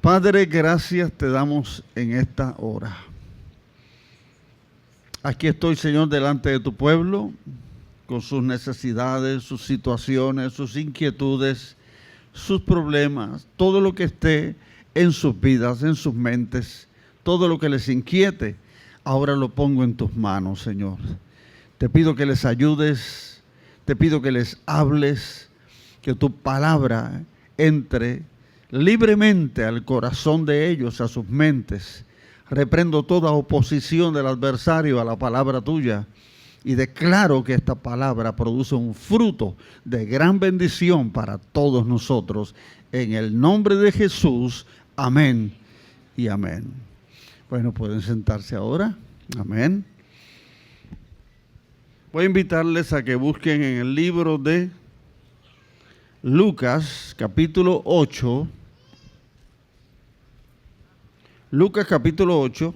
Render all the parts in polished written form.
Padre, gracias te damos en esta hora. Aquí estoy, Señor, delante de tu pueblo, con sus necesidades, sus situaciones, sus inquietudes, sus problemas, todo lo que esté en sus vidas, en sus mentes, todo lo que les inquiete, ahora lo pongo en tus manos, Señor. Te pido que les ayudes, te pido que les hables, que tu palabra entre libremente al corazón de ellos, a sus mentes. Reprendo toda oposición del adversario a la palabra tuya y declaro que esta palabra produce un fruto de gran bendición para todos nosotros. En el nombre de Jesús, amén y amén. Bueno, pueden sentarse ahora. Amén. Voy a invitarles a que busquen en el libro de Lucas, capítulo 8. Lucas, capítulo 8.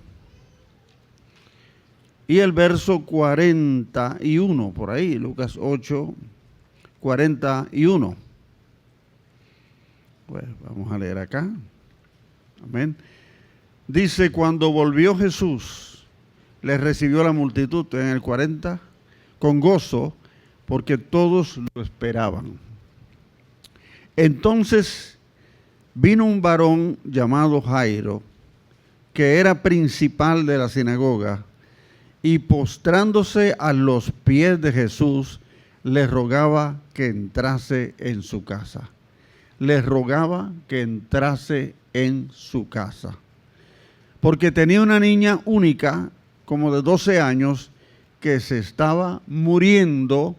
Y el verso 41, por ahí, Lucas 8, 41. Bueno, vamos a leer acá. Amén. Dice, cuando volvió Jesús, les recibió la multitud, en el 40, con gozo, porque todos lo esperaban. Entonces vino un varón llamado Jairo, que era principal de la sinagoga, y postrándose a los pies de Jesús, le rogaba que entrase en su casa. Le rogaba que entrase en su casa. Porque tenía una niña única, como de 12 años, que se estaba muriendo,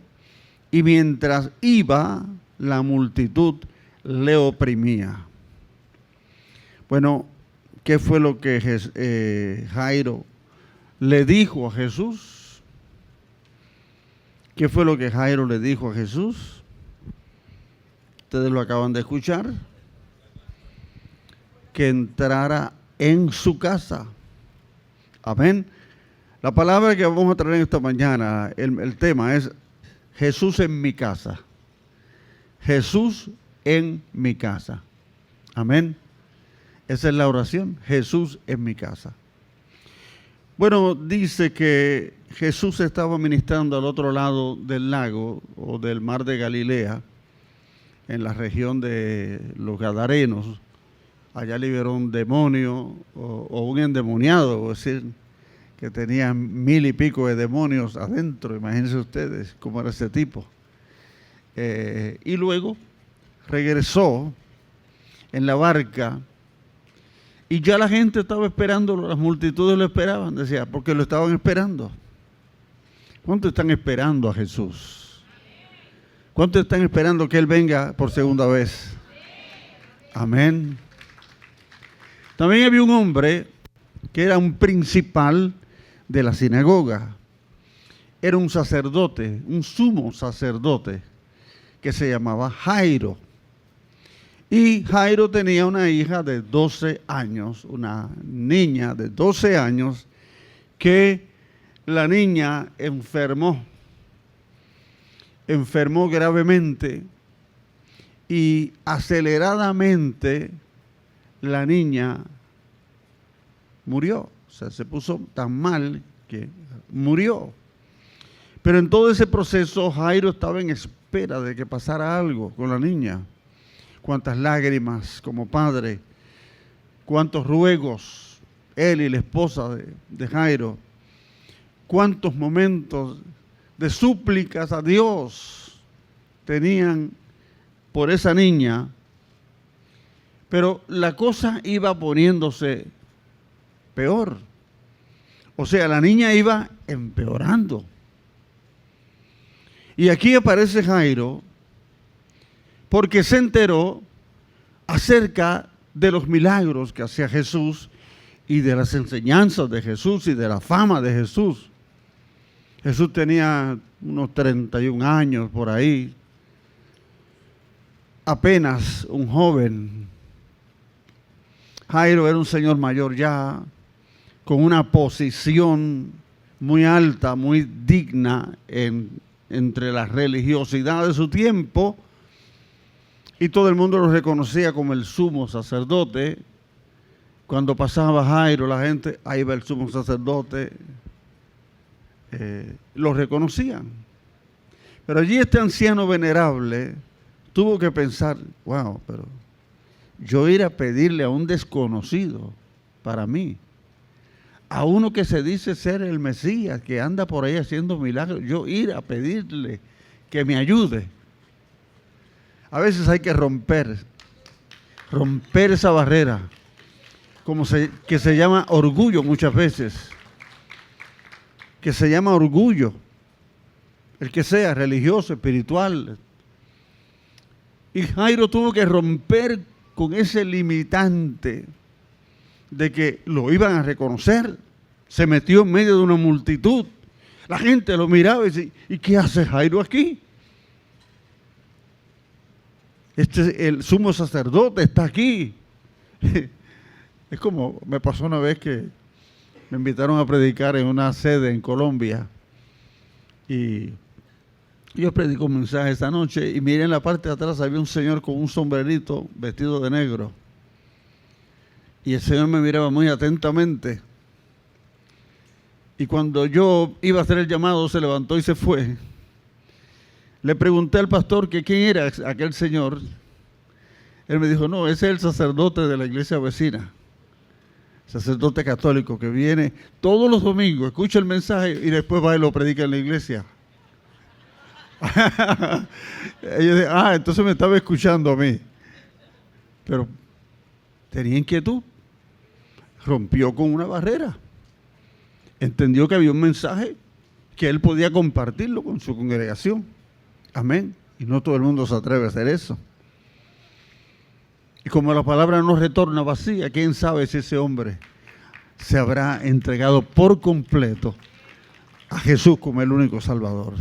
y mientras iba, la multitud le oprimía. Bueno, ¿qué fue lo que Jairo le dijo a Jesús? ¿Qué fue lo que Jairo le dijo a Jesús? Ustedes lo acaban de escuchar. Que entrara en su casa. Amén. La palabra que vamos a traer esta mañana, el tema es Jesús en mi casa. Jesús en mi casa. Amén. Esa es la oración. Jesús en mi casa. Bueno, dice que Jesús estaba ministrando al otro lado del lago o del mar de Galilea, en la región de los Gadarenos. Allá liberó un demonio o un endemoniado, es decir, que tenía 1000 y pico de demonios adentro. Imagínense ustedes cómo era ese tipo. Y luego regresó en la barca y ya la gente estaba esperando, las multitudes lo esperaban, decía, porque lo estaban esperando. ¿Cuántos están esperando a Jesús? ¿Cuántos están esperando que Él venga por segunda vez? Amén. También había un hombre que era un principal de la sinagoga. Era un sacerdote, un sumo sacerdote, que se llamaba Jairo. Y Jairo tenía una hija de 12 años, una niña de 12 años, que la niña enfermó gravemente y aceleradamente la niña murió. O sea, se puso tan mal que murió. Pero en todo ese proceso Jairo estaba en espera de que pasara algo con la niña. Cuántas lágrimas como padre, cuántos ruegos él y la esposa de Jairo, cuántos momentos de súplicas a Dios tenían por esa niña. Pero la cosa iba poniéndose peor. O sea, la niña iba empeorando. Y aquí aparece Jairo porque se enteró acerca de los milagros que hacía Jesús y de las enseñanzas de Jesús y de la fama de Jesús. Jesús tenía unos 31 años por ahí, apenas un joven. Jairo era un señor mayor ya, con una posición muy alta, muy digna entre la religiosidad de su tiempo, y todo el mundo lo reconocía como el sumo sacerdote, Cuando pasaba Jairo, la gente, ahí va el sumo sacerdote, lo reconocían. Pero allí este anciano venerable tuvo que pensar, wow, pero yo ir a pedirle a un desconocido para mí, a uno que se dice ser el Mesías, que anda por ahí haciendo milagros, yo ir a pedirle que me ayude. A veces hay que romper esa barrera, que se llama orgullo muchas veces, que se llama orgullo, el que sea religioso, espiritual. Y Jairo tuvo que romper con ese limitante de que lo iban a reconocer. Se metió en medio de una multitud. La gente lo miraba y decía, ¿y qué hace Jairo aquí? El sumo sacerdote está aquí. Es como me pasó una vez que me invitaron a predicar en una sede en Colombia. Y yo predico un mensaje esta noche y miré en la parte de atrás, había un señor con un sombrerito vestido de negro. Y el señor me miraba muy atentamente. Y cuando yo iba a hacer el llamado, se levantó y se fue. Le pregunté al pastor que quién era aquel señor. Él me dijo, no, ese es el sacerdote de la iglesia vecina. Sacerdote católico que viene todos los domingos, escucha el mensaje y después va y lo predica en la iglesia. Yo dije, entonces me estaba escuchando a mí. Pero tenía inquietud. Rompió con una barrera. Entendió que había un mensaje que él podía compartirlo con su congregación. Amén. Y no todo el mundo se atreve a hacer eso. Y como la palabra no retorna vacía, ¿quién sabe si ese hombre se habrá entregado por completo a Jesús como el único Salvador?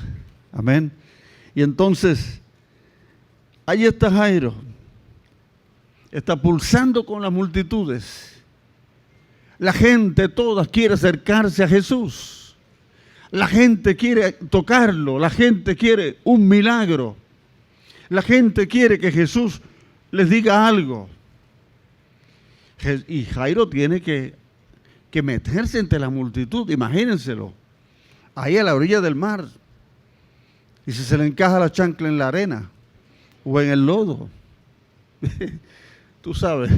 Amén. Y entonces, ahí está Jairo. Está pulsando con las multitudes. La gente toda quiere acercarse a Jesús. La gente quiere tocarlo. La gente quiere un milagro. La gente quiere que Jesús les diga algo. Y Jairo tiene que meterse entre la multitud. Imagínenselo. Ahí a la orilla del mar. Y si se le encaja la chancla en la arena o en el lodo, tú sabes,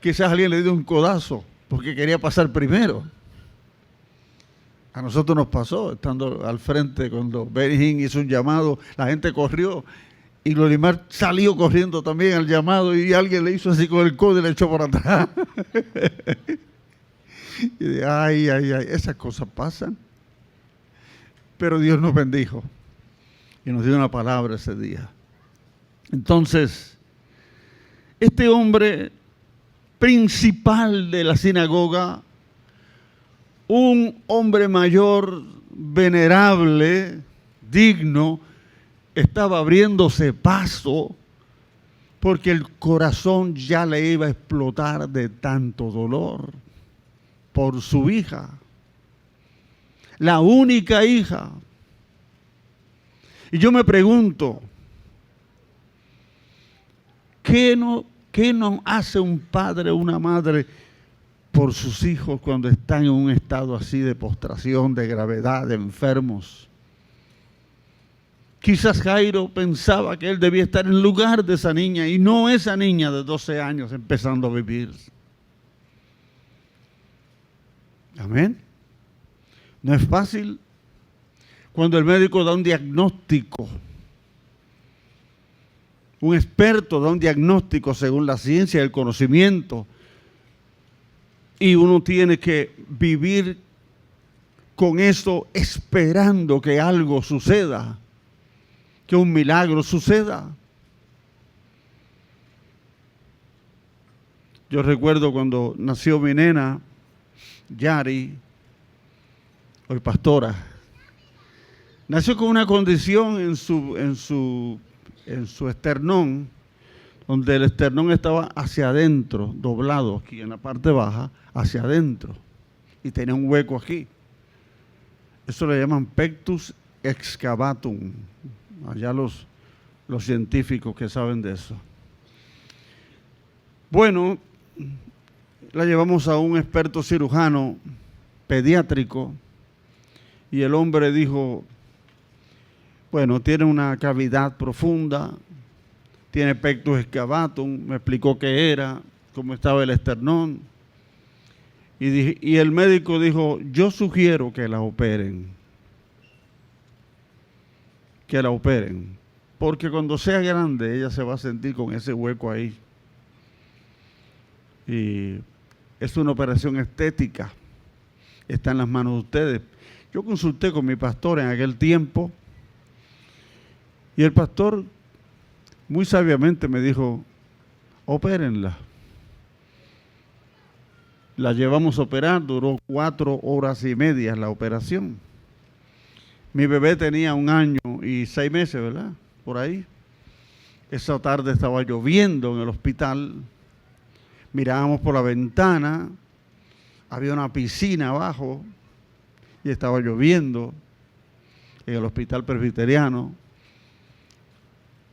quizás alguien le dio un codazo porque quería pasar primero. A nosotros nos pasó, estando al frente, cuando Benny Hinn hizo un llamado, la gente corrió y Glorimar salió corriendo también al llamado y alguien le hizo así con el codo y le echó por atrás. Y dije, ay, esas cosas pasan. Pero Dios nos bendijo y nos dio una palabra ese día. Entonces, este hombre principal de la sinagoga, un hombre mayor, venerable, digno, estaba abriéndose paso porque el corazón ya le iba a explotar de tanto dolor por su hija, la única hija. Y yo me pregunto, ¿qué no hace un padre o una madre por sus hijos cuando están en un estado así de postración, de gravedad, de enfermos? Quizás Jairo pensaba que él debía estar en lugar de esa niña y no esa niña de 12 años empezando a vivir. Amén. No es fácil cuando el médico da un diagnóstico. Un experto da un diagnóstico según la ciencia y el conocimiento. Y uno tiene que vivir con eso esperando que algo suceda, que un milagro suceda. Yo recuerdo cuando nació mi nena, Yari, hoy pastora, nació con una condición en su esternón, donde el esternón estaba hacia adentro, doblado aquí en la parte baja, hacia adentro, y tenía un hueco aquí. Eso le llaman pectus excavatum, allá los científicos que saben de eso. Bueno, la llevamos a un experto cirujano pediátrico y el hombre dijo, bueno, tiene una cavidad profunda, tiene pectus excavatum, me explicó qué era, cómo estaba el esternón. Y el médico dijo, yo sugiero que la operen. Que la operen. Porque cuando sea grande, ella se va a sentir con ese hueco ahí. Y es una operación estética. Está en las manos de ustedes. Yo consulté con mi pastor en aquel tiempo. Y el pastor muy sabiamente me dijo, opérenla. La llevamos a operar, duró 4 horas y media la operación. Mi bebé tenía 1 año y 6 meses, ¿verdad? Por ahí. Esa tarde estaba lloviendo en el hospital. Mirábamos por la ventana, había una piscina abajo y estaba lloviendo en el hospital presbiteriano.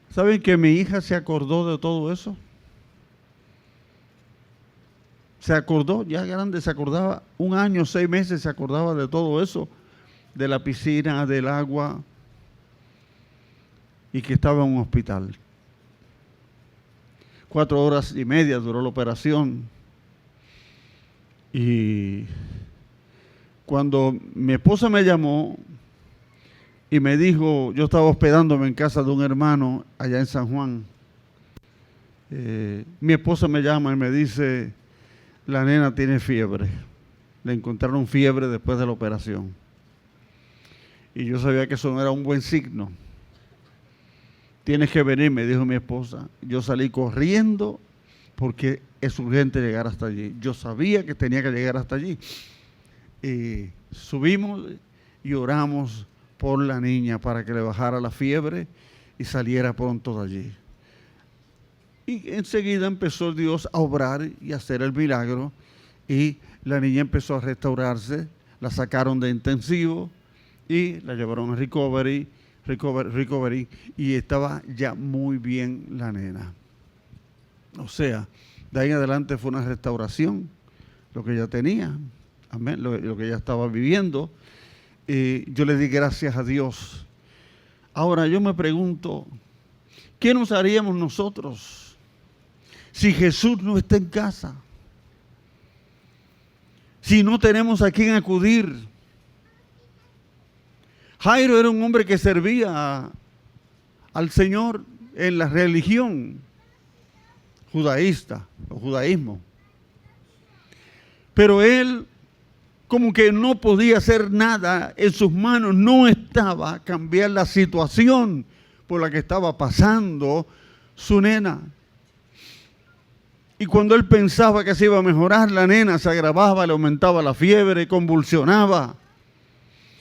¿Saben que mi hija se acordó de todo eso? Se acordó, ya grande, se acordaba, 1 año, 6 meses, se acordaba de todo eso, de la piscina, del agua, y que estaba en un hospital. 4 horas y media duró la operación. Y cuando mi esposa me llamó y me dijo, yo estaba hospedándome en casa de un hermano allá en San Juan, mi esposa me llama y me dice, la nena tiene fiebre. Le encontraron fiebre después de la operación. Y yo sabía que eso no era un buen signo. Tienes que venir, me dijo mi esposa. Yo salí corriendo porque es urgente llegar hasta allí. Yo sabía que tenía que llegar hasta allí. Y subimos y oramos por la niña para que le bajara la fiebre y saliera pronto de allí. Y enseguida empezó Dios a obrar y a hacer el milagro. Y la niña empezó a restaurarse. La sacaron de intensivo y la llevaron a recovery, y estaba ya muy bien la nena. O sea, de ahí en adelante fue una restauración, lo que ella tenía, amén, lo que ella estaba viviendo. Yo le di gracias a Dios. Ahora yo me pregunto, ¿qué nos haríamos nosotros si Jesús no está en casa? Si no tenemos a quién acudir. Jairo era un hombre que servía al Señor en la religión judaísta, o judaísmo. Pero él como que no podía hacer nada, en sus manos no estaba cambiar la situación por la que estaba pasando su nena. Y cuando él pensaba que se iba a mejorar, la nena se agravaba, le aumentaba la fiebre, convulsionaba.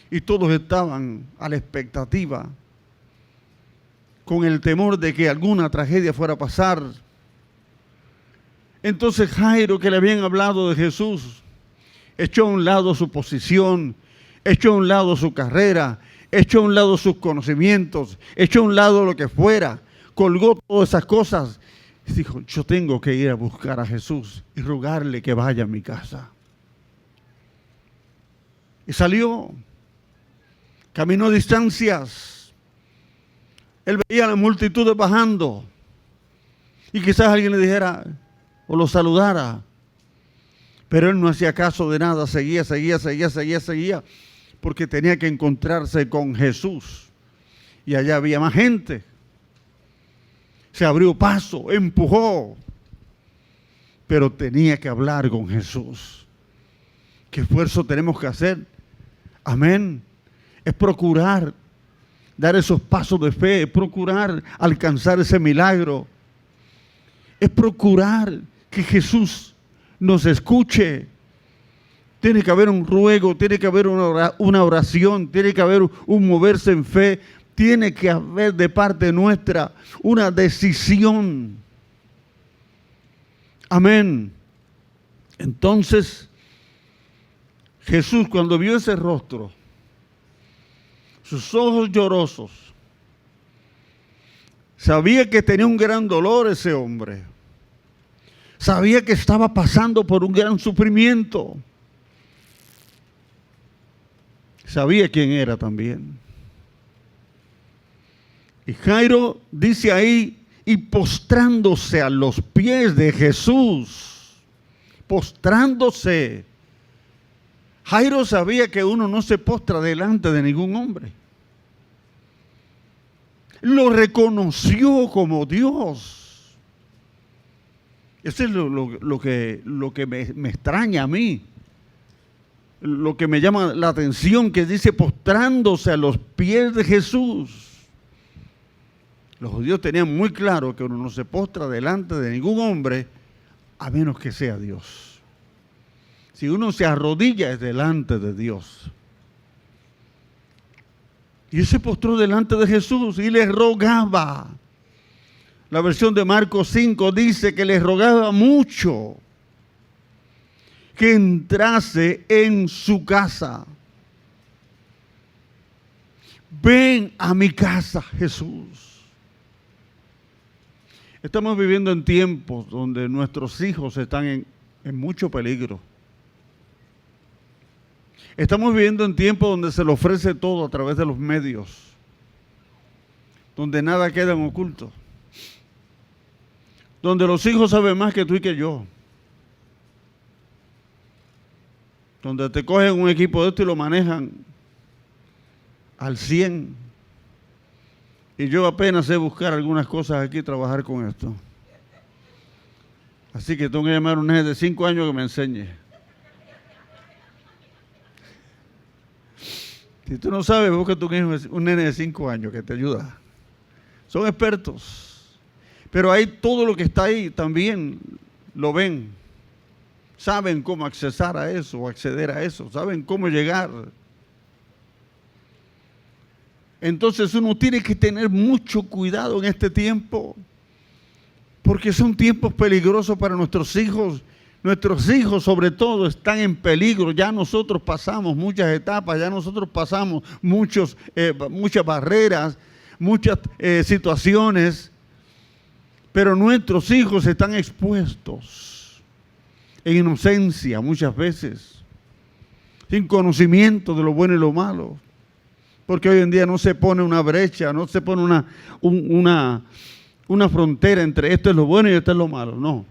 Y todos estaban a la expectativa, con el temor de que alguna tragedia fuera a pasar. Entonces Jairo, que le habían hablado de Jesús, echó a un lado su posición, echó a un lado su carrera, echó a un lado sus conocimientos, echó a un lado lo que fuera, colgó todas esas cosas y dijo, yo tengo que ir a buscar a Jesús y rogarle que vaya a mi casa. Y salió. Caminó distancias. Él veía a las multitudes bajando. Y quizás alguien le dijera o lo saludara. Pero él no hacía caso de nada. Seguía. Porque tenía que encontrarse con Jesús. Y allá había más gente. Se abrió paso, empujó. Pero tenía que hablar con Jesús. ¿Qué esfuerzo tenemos que hacer? Amén. Es procurar dar esos pasos de fe, es procurar alcanzar ese milagro, es procurar que Jesús nos escuche. Tiene que haber un ruego, tiene que haber una oración, tiene que haber un moverse en fe, tiene que haber de parte nuestra una decisión. Amén. Entonces, Jesús, cuando vio ese rostro, sus ojos llorosos, sabía que tenía un gran dolor ese hombre. Sabía que estaba pasando por un gran sufrimiento. Sabía quién era también. Y Jairo dice ahí, y postrándose a los pies de Jesús, postrándose. Jairo sabía que uno no se postra delante de ningún hombre. Lo reconoció como Dios. Eso es lo que me extraña a mí. Lo que me llama la atención, que dice postrándose a los pies de Jesús. Los judíos tenían muy claro que uno no se postra delante de ningún hombre a menos que sea Dios. Si uno se arrodilla es delante de Dios. Y él se postró delante de Jesús y le rogaba. La versión de Marcos 5 dice que le rogaba mucho que entrase en su casa. Ven a mi casa, Jesús. Estamos viviendo en tiempos donde nuestros hijos están en mucho peligro. Estamos viviendo en tiempos donde se le ofrece todo a través de los medios, donde nada queda en oculto, donde los hijos saben más que tú y que yo, donde te cogen un equipo de esto y lo manejan al 100. Y yo apenas sé buscar algunas cosas aquí y trabajar con esto. Así que tengo que llamar a un nene de 5 años que me enseñe. Si tú no sabes, busca un nene de 5 años que te ayuda. Son expertos. Pero ahí todo lo que está ahí también lo ven. Saben cómo accesar a eso o acceder a eso. Saben cómo llegar. Entonces uno tiene que tener mucho cuidado en este tiempo, porque son tiempos peligrosos para nuestros hijos. Nuestros hijos sobre todo están en peligro. Ya nosotros pasamos muchas etapas, ya nosotros pasamos muchas barreras, muchas situaciones, pero nuestros hijos están expuestos en inocencia muchas veces, sin conocimiento de lo bueno y lo malo. Porque hoy en día no se pone una brecha, no se pone una frontera entre esto es lo bueno y esto es lo malo. No,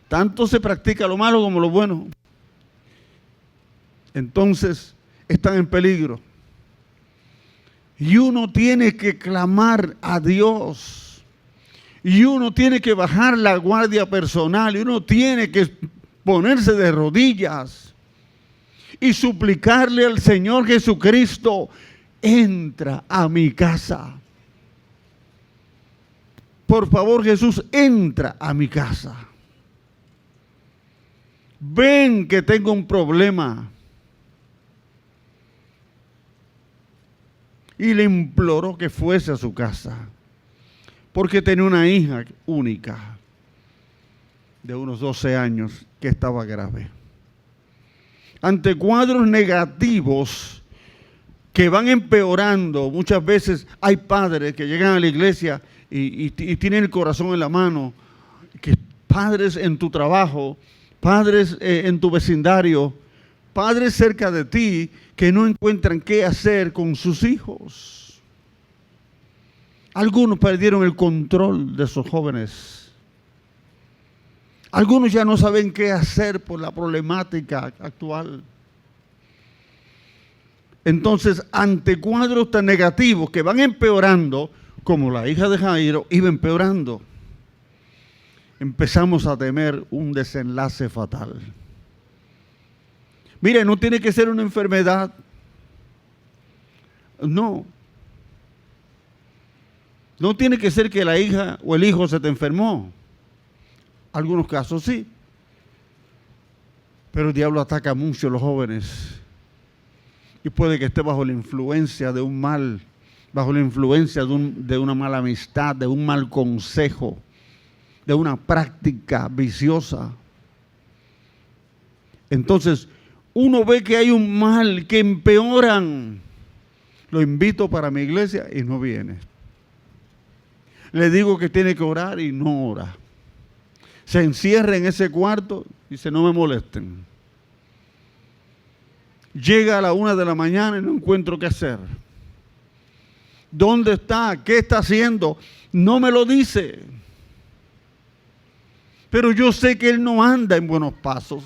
tanto se practica lo malo como lo bueno. Entonces están en peligro. Y uno tiene que clamar a Dios. Y uno tiene que bajar la guardia personal. Y uno tiene que ponerse de rodillas y suplicarle al Señor Jesucristo: entra a mi casa. Por favor, Jesús, entra a mi casa. Ven que tengo un problema. Y le imploró que fuese a su casa, porque tenía una hija única de unos 12 años que estaba grave. Ante cuadros negativos que van empeorando, muchas veces hay padres que llegan a la iglesia y tienen el corazón en la mano, que padres en tu trabajo, padres en tu vecindario, padres cerca de ti que no encuentran qué hacer con sus hijos. Algunos perdieron el control de sus jóvenes. Algunos ya no saben qué hacer por la problemática actual. Entonces, ante cuadros tan negativos que van empeorando, como la hija de Jairo iba empeorando, empezamos a temer un desenlace fatal. Mire, no tiene que ser una enfermedad. No. No tiene que ser que la hija o el hijo se te enfermó. Algunos casos sí. Pero el diablo ataca mucho a los jóvenes. Y puede que esté bajo la influencia de un mal, bajo la influencia de una mala amistad, de un mal consejo, de una práctica viciosa. Entonces, uno ve que hay un mal que empeoran. Lo invito para mi iglesia y no viene. Le digo que tiene que orar y no ora. se encierra en ese cuarto y dice, no me molesten. Llega a la 1 de la mañana y no encuentro qué hacer. ¿Dónde está? ¿Qué está haciendo? No me lo dice. Pero yo sé que él no anda en buenos pasos.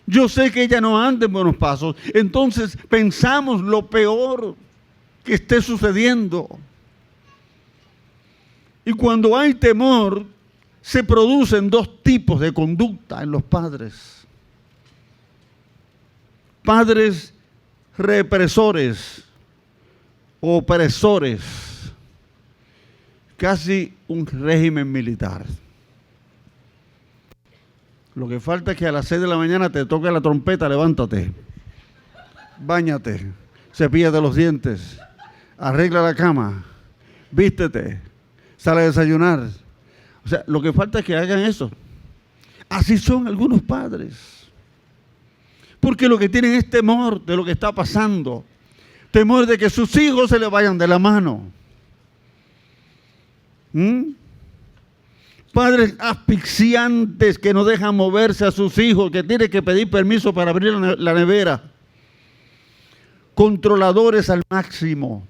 Yo sé que ella no anda en buenos pasos. Entonces pensamos lo peor que esté sucediendo. Y cuando hay temor, se producen dos tipos de conducta en los padres. Padres represores, opresores, casi un régimen militar. Lo que falta es que a las 6 de la mañana te toque la trompeta, levántate, báñate, cepíllate los dientes, arregla la cama, vístete, sale a desayunar. O sea, lo que falta es que hagan eso. Así son algunos padres. Porque lo que tienen es temor de lo que está pasando. Temor de que sus hijos se le vayan de la mano. Padres asfixiantes que no dejan moverse a sus hijos, que tienen que pedir permiso para abrir la nevera. Controladores al máximo.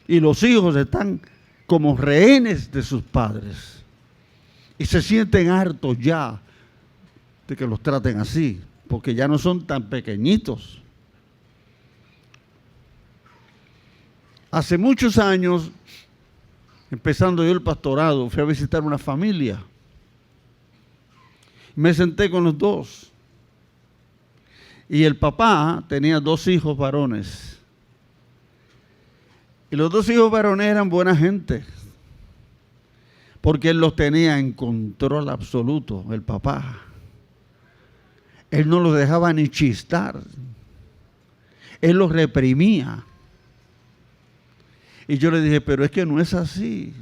Y los hijos están como rehenes de sus padres. Y se sienten hartos ya de que los traten así, porque ya no son tan pequeñitos. Hace muchos años, empezando yo el pastorado, fui a visitar una familia. Me senté con los dos. Y el papá tenía 2 hijos varones. Y los 2 hijos varones eran buena gente. Porque él los tenía en control absoluto, el papá. Él no los dejaba ni chistar. Él los reprimía. Y yo le dije, pero es que no es así.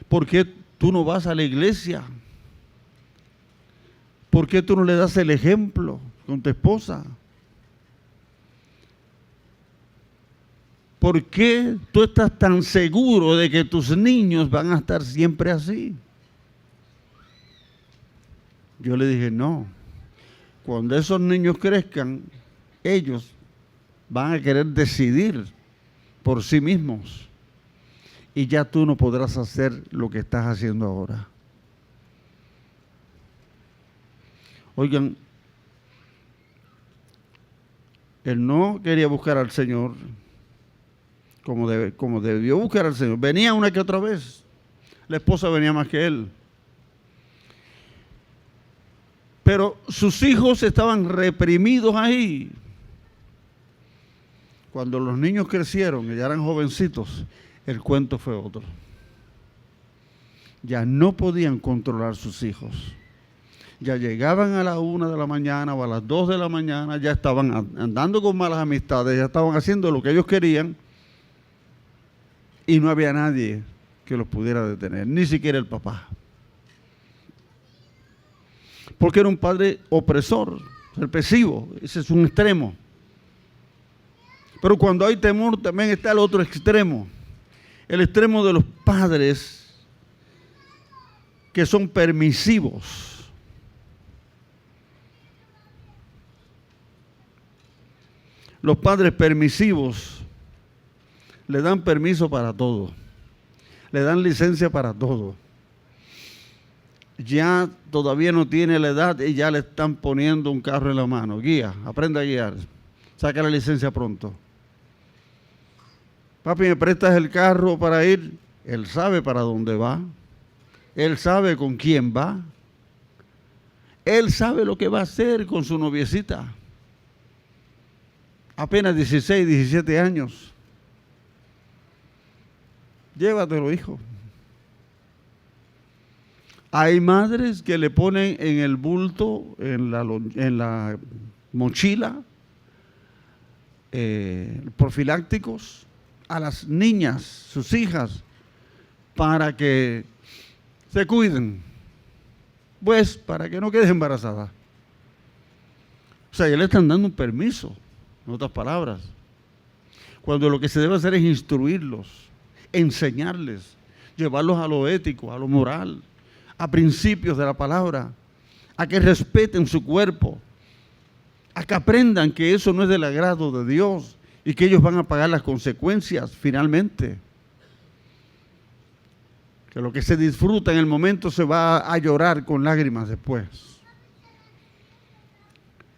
¿Por qué tú no vas a la iglesia? ¿Por qué tú no le das el ejemplo con tu esposa? ¿Por qué tú estás tan seguro de que tus niños van a estar siempre así? Yo le dije, no. Cuando esos niños crezcan, ellos van a querer decidir por sí mismos. Y ya tú no podrás hacer lo que estás haciendo ahora. Oigan, él no quería buscar al Señor como debió buscar al Señor. Venía una que otra vez. La esposa venía más que él. Pero sus hijos estaban reprimidos ahí. Cuando los niños crecieron y ya eran jovencitos, el cuento fue otro. Ya no podían controlar sus hijos. Ya llegaban a la 1 de la mañana o a las 2 de la mañana, ya estaban andando con malas amistades, ya estaban haciendo lo que ellos querían y no había nadie que los pudiera detener, ni siquiera el papá. Porque era un padre opresor, represivo, ese es un extremo. Pero cuando hay temor también está el otro extremo, el extremo de los padres que son permisivos. Los padres permisivos le dan permiso para todo, le dan licencia para todo. Ya todavía no tiene la edad y ya le están poniendo un carro en la mano. Guía, aprenda a guiar, saca la licencia pronto. Papi, ¿me prestas el carro para ir? Él sabe para dónde va. Él sabe con quién va. Él sabe lo que va a hacer con su noviecita. Apenas 16, 17 años. Llévatelo, hijo. Hay madres que le ponen en el bulto, en la mochila, profilácticos a las niñas, sus hijas, para que se cuiden, pues para que no queden embarazadas. O sea, ya le están dando un permiso, en otras palabras, cuando lo que se debe hacer es instruirlos, enseñarles, llevarlos a lo ético, a lo moral, a principios de la palabra, a que respeten su cuerpo, a que aprendan que eso no es del agrado de Dios y que ellos van a pagar las consecuencias finalmente. Que lo que se disfruta en el momento se va a llorar con lágrimas después.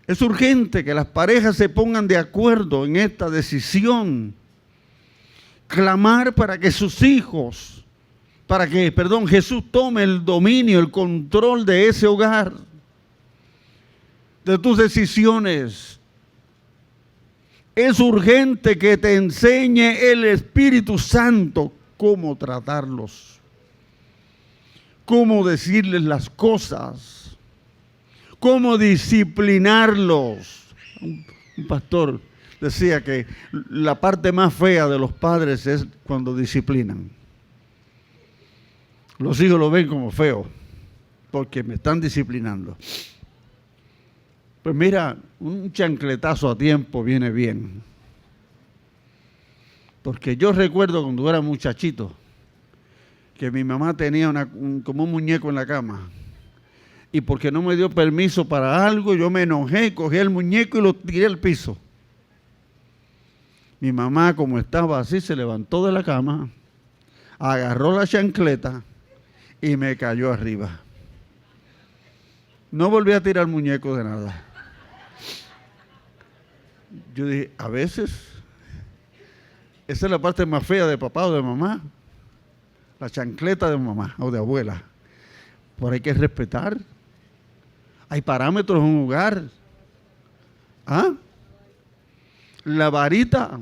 Es urgente que las parejas se pongan de acuerdo en esta decisión. Clamar para que sus hijos, Jesús tome el dominio, el control de ese hogar, de tus decisiones. Es urgente que te enseñe el Espíritu Santo cómo tratarlos, cómo decirles las cosas, cómo disciplinarlos. Un pastor decía que la parte más fea de los padres es cuando disciplinan. Los hijos lo ven como feo, porque me están disciplinando. Pues mira, un chancletazo a tiempo viene bien. Porque yo recuerdo cuando era muchachito, que mi mamá tenía como un muñeco en la cama. Y porque no me dio permiso para algo, yo me enojé, cogí el muñeco y lo tiré al piso. Mi mamá, como estaba así, se levantó de la cama, agarró la chancleta y me cayó arriba. No volví a tirar muñeco de nada. Yo dije, a veces, esa es la parte más fea de papá o de mamá, la chancleta de mamá o de abuela. Pero hay que respetar. Hay parámetros en un hogar. ¿Ah? La varita,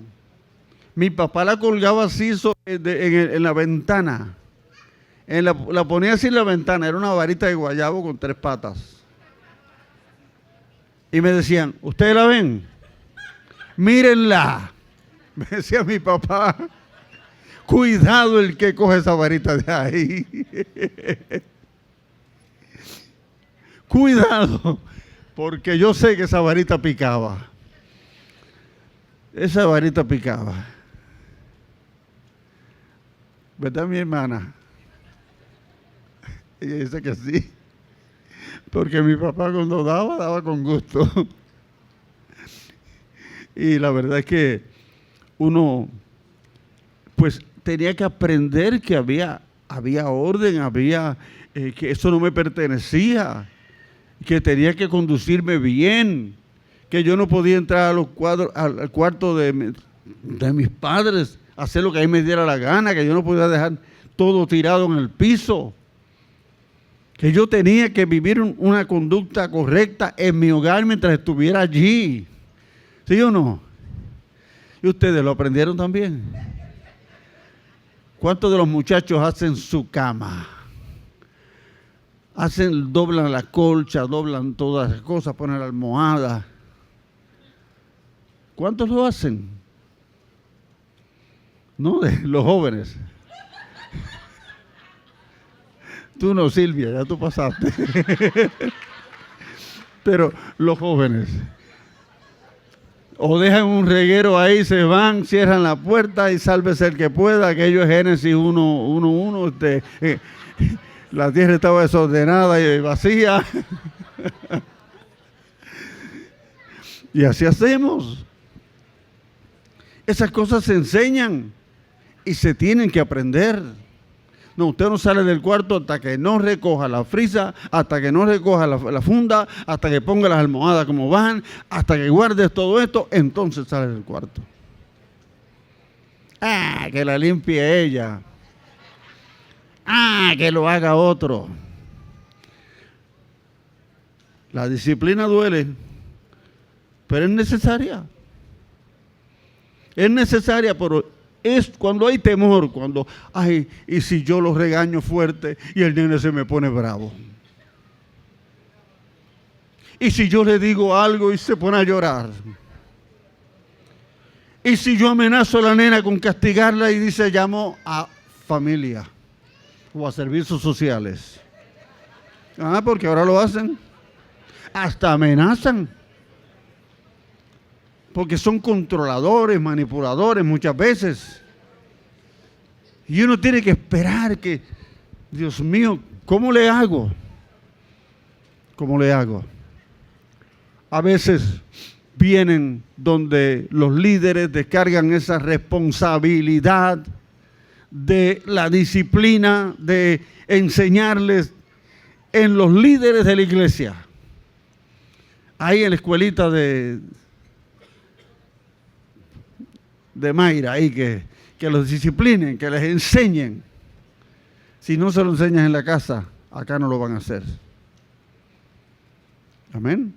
mi papá la colgaba así en la ventana. La ponía así en la ventana, era una varita de guayabo con 3 patas. Y me decían, ¿ustedes la ven? Mírenla. Me decía mi papá, cuidado el que coge esa varita de ahí. Cuidado, porque yo sé que esa varita picaba. Esa varita picaba. ¿Verdad, mi hermana? Ella dice que sí. Porque mi papá cuando daba con gusto. Y la verdad es que uno, pues, tenía que aprender que había orden, que eso no me pertenecía, que tenía que conducirme bien, que yo no podía entrar al cuarto de mis padres, hacer lo que a mí me diera la gana, que yo no podía dejar todo tirado en el piso, que yo tenía que vivir una conducta correcta en mi hogar mientras estuviera allí. ¿Sí o no? ¿Y ustedes lo aprendieron también? ¿Cuántos de los muchachos hacen su cama? Doblan la colcha, doblan todas las cosas, ponen la almohada. ¿Cuántos lo hacen? No, de los jóvenes. Tú no, Silvia, ya tú pasaste. Pero los jóvenes. O dejan un reguero ahí, se van, cierran la puerta y sálvese el que pueda. Aquello es Génesis 1:1. La tierra estaba desordenada y vacía. Y así hacemos. Esas cosas se enseñan y se tienen que aprender. No, usted no sale del cuarto hasta que no recoja la frisa, hasta que no recoja la funda, hasta que ponga las almohadas como van, hasta que guardes todo esto, entonces sale del cuarto. Ah, que la limpie ella. Ah, que lo haga otro. La disciplina duele, pero es necesaria. Es necesaria, pero es cuando hay temor, cuando, ay, y si yo lo regaño fuerte y el nene se me pone bravo. Y si yo le digo algo y se pone a llorar. Y si yo amenazo a la nena con castigarla y dice, llamo a familia o a servicios sociales. Ah, porque ahora lo hacen. Hasta amenazan. Porque son controladores, manipuladores muchas veces. Y uno tiene que esperar que, Dios mío, ¿cómo le hago? ¿Cómo le hago? A veces vienen donde los líderes descargan esa responsabilidad de la disciplina, de enseñarles en los líderes de la iglesia. Ahí en la escuelita de Mayra, ahí que los disciplinen, que les enseñen. Si no se lo enseñan en la casa, acá no lo van a hacer. Amén.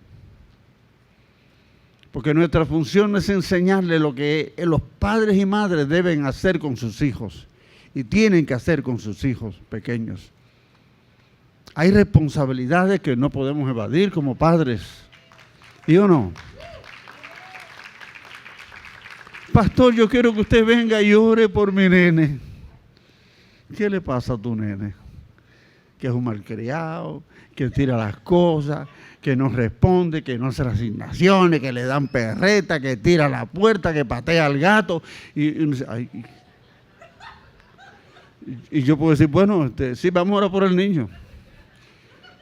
Porque nuestra función es enseñarle lo que los padres y madres deben hacer con sus hijos y tienen que hacer con sus hijos pequeños. Hay responsabilidades que no podemos evadir como padres. ¿Sí o no? Pastor, yo quiero que usted venga y ore por mi nene. ¿Qué le pasa a tu nene? Que es un malcriado, que tira las cosas, que no responde, que no hace las asignaciones, que le dan perreta, que tira la puerta, que patea al gato. Y yo puedo decir, bueno, sí, vamos a orar por el niño,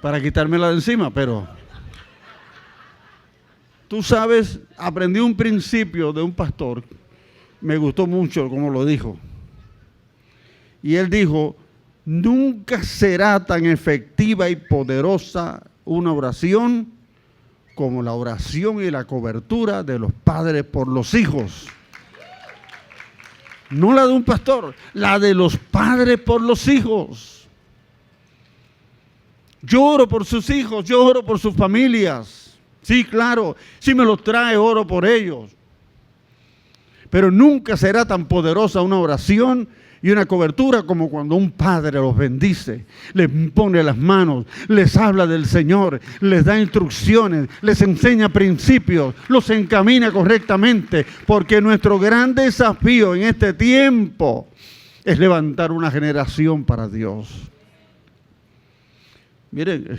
para quitármela de encima, pero tú sabes, aprendí un principio de un pastor, me gustó mucho como lo dijo. Y él dijo, nunca será tan efectiva y poderosa una oración como la oración y la cobertura de los padres por los hijos. No la de un pastor, la de los padres por los hijos. Yo oro por sus hijos, yo oro por sus familias. Sí, claro, si me los trae, oro por ellos. Pero nunca será tan poderosa una oración y una cobertura como cuando un padre los bendice, les pone las manos, les habla del Señor, les da instrucciones, les enseña principios, los encamina correctamente, porque nuestro gran desafío en este tiempo es levantar una generación para Dios. Miren,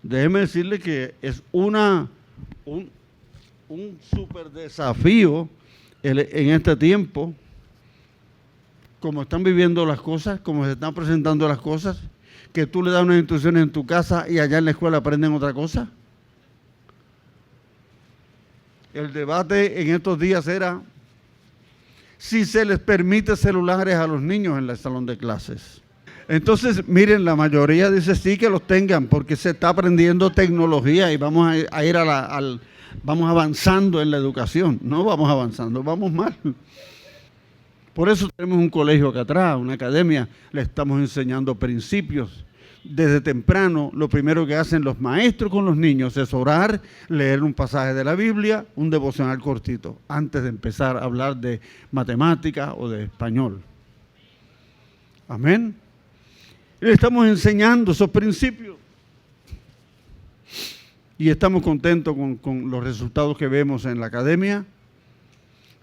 déjeme decirle que es un súper desafío en este tiempo, como están viviendo las cosas, como se están presentando las cosas, que tú le das unas instrucciones en tu casa y allá en la escuela aprenden otra cosa. El debate en estos días era si se les permite celulares a los niños en el salón de clases. Entonces, miren, la mayoría dice sí que los tengan porque se está aprendiendo tecnología y vamos a ir vamos avanzando en la educación. No vamos avanzando, vamos mal. Por eso tenemos un colegio acá atrás, una academia, le estamos enseñando principios. Desde temprano, lo primero que hacen los maestros con los niños es orar, leer un pasaje de la Biblia, un devocional cortito, antes de empezar a hablar de matemática o de español. Amén. Le estamos enseñando esos principios. Y estamos contentos con los resultados que vemos en la academia.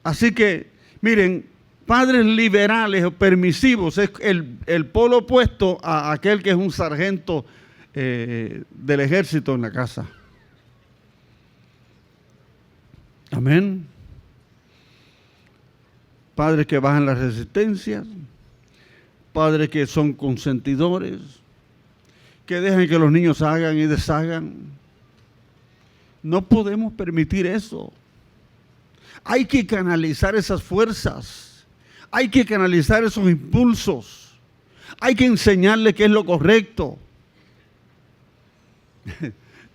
Así que, miren, padres liberales o permisivos es el polo opuesto a aquel que es un sargento del ejército en la casa. Amén. Padres que bajan las resistencias, padres que son consentidores, que dejan que los niños hagan y deshagan. No podemos permitir eso. Hay que canalizar esas fuerzas. Hay que canalizar esos impulsos. Hay que enseñarle qué es lo correcto.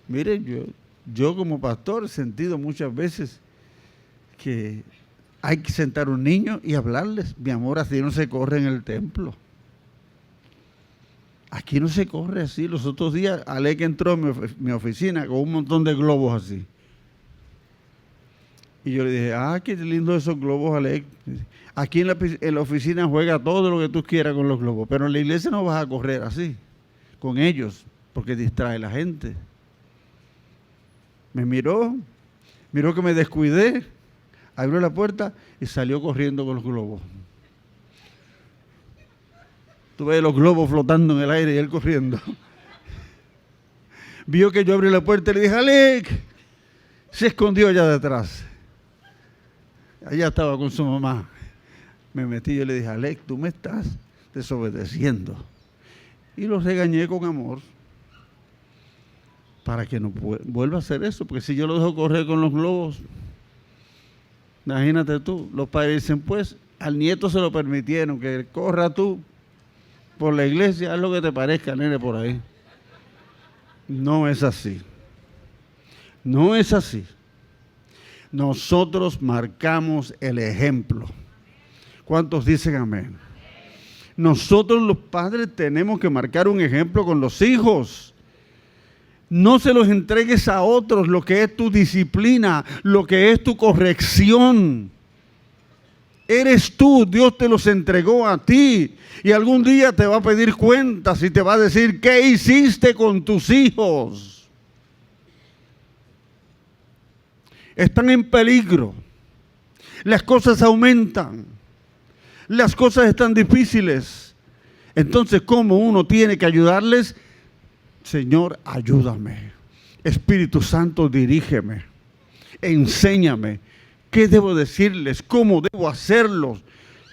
Miren, yo como pastor he sentido muchas veces que hay que sentar a un niño y hablarles. Mi amor, así no se corre en el templo. Aquí no se corre así. Los otros días, Alec entró en mi oficina con un montón de globos así. Y yo le dije, qué lindo esos globos, Alec. Aquí en la oficina juega todo lo que tú quieras con los globos, pero en la iglesia no vas a correr así, con ellos, porque distrae a la gente. Me miró que me descuidé, abrió la puerta y salió corriendo con los globos. Tú ves los globos flotando en el aire y él corriendo. Vio que yo abrí la puerta y le dije, Alec, se escondió allá detrás. Allá estaba con su mamá. Me metí y yo le dije, Alec, tú me estás desobedeciendo. Y los regañé con amor para que no vuelva a hacer eso, porque si yo lo dejo correr con los globos, imagínate tú, los padres dicen, pues al nieto se lo permitieron, que corra tú por la iglesia, haz lo que te parezca, nene, por ahí. No es así. No es así. Nosotros marcamos el ejemplo. ¿Cuántos dicen amén? Nosotros los padres tenemos que marcar un ejemplo con los hijos. No se los entregues a otros lo que es tu disciplina, lo que es tu corrección. Eres tú, Dios te los entregó a ti. Y algún día te va a pedir cuentas y te va a decir, ¿qué hiciste con tus hijos? Están en peligro. Las cosas aumentan. Las cosas están difíciles. Entonces, ¿cómo uno tiene que ayudarles? Señor, ayúdame. Espíritu Santo, dirígeme. Enséñame. ¿Qué debo decirles? ¿Cómo debo hacerlos?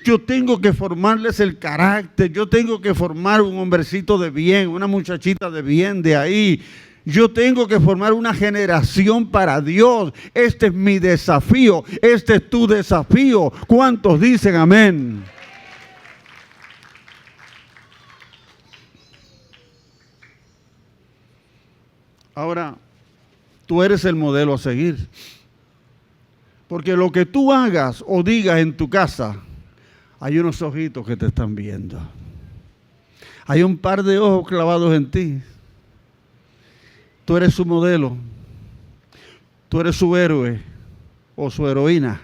Yo tengo que formarles el carácter. Yo tengo que formar un hombrecito de bien, una muchachita de bien de ahí. Yo tengo que formar una generación para Dios. Este es mi desafío. Este es tu desafío. ¿Cuántos dicen amén? Ahora, tú eres el modelo a seguir. Porque lo que tú hagas o digas en tu casa, hay unos ojitos que te están viendo. Hay un par de ojos clavados en ti. Tú eres su modelo. Tú eres su héroe o su heroína.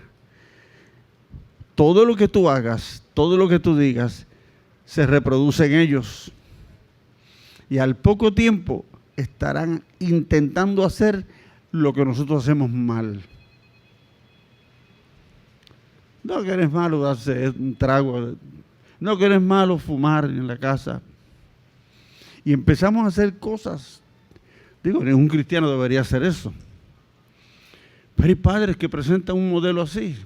Todo lo que tú hagas, todo lo que tú digas, se reproduce en ellos. Y al poco tiempo estarán intentando hacer lo que nosotros hacemos mal. No que eres malo darse un trago, no que eres malo fumar en la casa. Y empezamos a hacer cosas. Digo, ningún cristiano debería hacer eso. Pero hay padres que presentan un modelo así,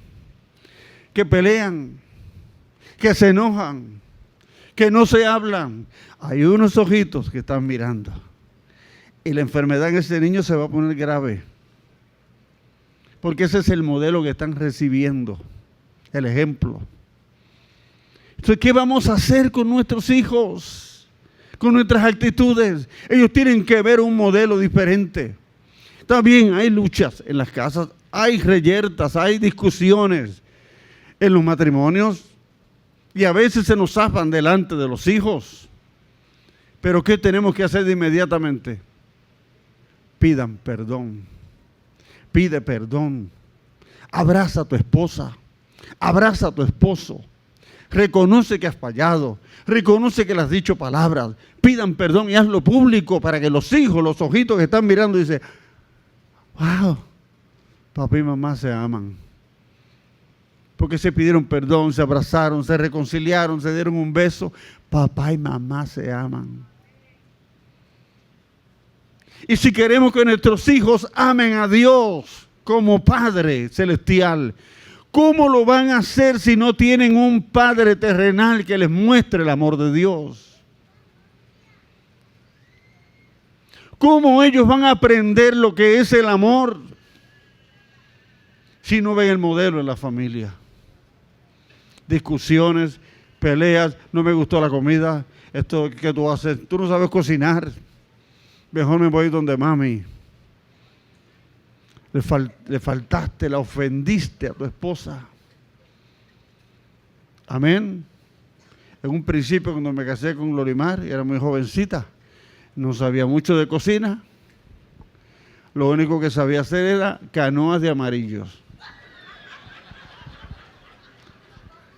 que pelean, que se enojan, que no se hablan. Hay unos ojitos que están mirando. Y la enfermedad en ese niño se va a poner grave. Porque ese es el modelo que están recibiendo, el ejemplo. Entonces, ¿qué vamos a hacer con nuestros hijos? Con nuestras actitudes. Ellos tienen que ver un modelo diferente. También hay luchas en las casas, hay reyertas, hay discusiones en los matrimonios y a veces se nos zafan delante de los hijos. Pero ¿qué tenemos que hacer de inmediatamente? Pidan perdón. Pide perdón. Abraza a tu esposa. Abraza a tu esposo. Reconoce que has fallado. Reconoce que le has dicho palabras. Pidan perdón y hazlo público para que los hijos, los ojitos que están mirando, dicen, wow, papá y mamá se aman. Porque se pidieron perdón, se abrazaron, se reconciliaron, se dieron un beso. Papá y mamá se aman. Y si queremos que nuestros hijos amen a Dios como Padre Celestial, ¿cómo lo van a hacer si no tienen un Padre terrenal que les muestre el amor de Dios? ¿Cómo ellos van a aprender lo que es el amor si no ven el modelo en la familia? Discusiones, peleas, no me gustó la comida, esto que tú haces, tú no sabes cocinar, mejor me voy donde mami. Le faltaste, la ofendiste a tu esposa. Amén. En un principio, cuando me casé con Glorimar, era muy jovencita, no sabía mucho de cocina. Lo único que sabía hacer era canoas de amarillos.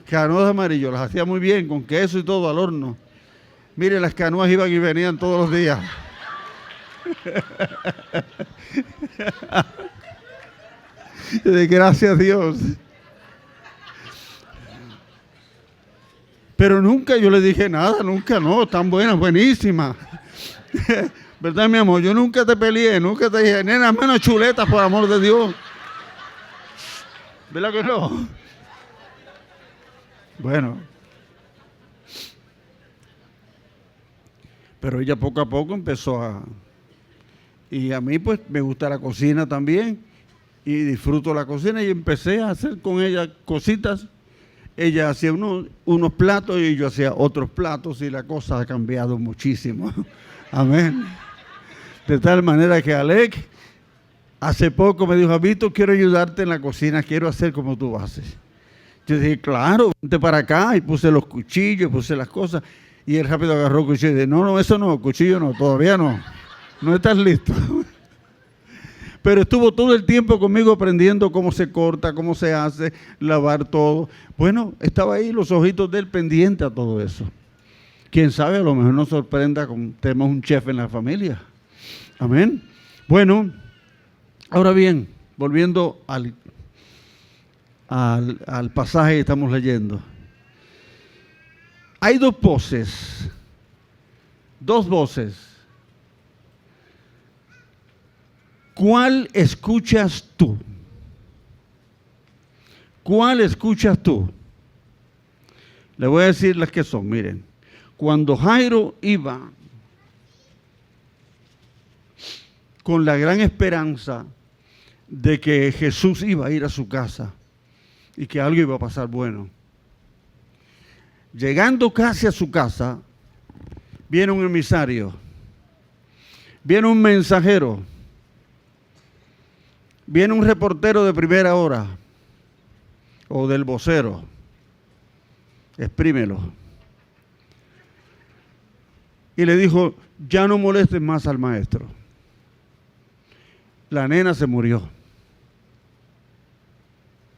Canoas de amarillos, las hacía muy bien, con queso y todo al horno. Mire, las canoas iban y venían todos los días. Gracias a Dios. Pero nunca yo le dije nada, nunca, no, tan buenas, buenísimas. ¿Verdad, mi amor? Yo nunca te peleé, nunca te dije, nena, menos chuletas, por amor de Dios. ¿Verdad que no? Bueno. Pero ella poco a poco empezó a... Y a mí pues me gusta la cocina también y disfruto la cocina y empecé a hacer con ella cositas. Ella hacía unos platos y yo hacía otros platos y la cosa ha cambiado muchísimo. Amén. De tal manera que Alec hace poco me dijo, Víctor, quiero ayudarte en la cocina, quiero hacer como tú haces. Yo dije, claro, vente para acá, y puse los cuchillos, puse las cosas, y él rápido agarró el cuchillo y dije, no, eso no, cuchillo no, todavía no estás listo. Pero estuvo todo el tiempo conmigo aprendiendo cómo se corta, cómo se hace, lavar todo. Bueno, estaba ahí los ojitos de él pendiente a todo eso. Quién sabe, a lo mejor nos sorprenda con tenemos un chef en la familia. Amén. Bueno, ahora bien, volviendo al pasaje que estamos leyendo. Hay dos voces. ¿Cuál escuchas tú? ¿Cuál escuchas tú? Le voy a decir las que son, miren. Cuando Jairo iba con la gran esperanza de que Jesús iba a ir a su casa y que algo iba a pasar bueno. Llegando casi a su casa, viene un emisario, viene un mensajero, viene un reportero de primera hora o del vocero, exprímelo. Y le dijo, ya no molestes más al maestro. La nena se murió.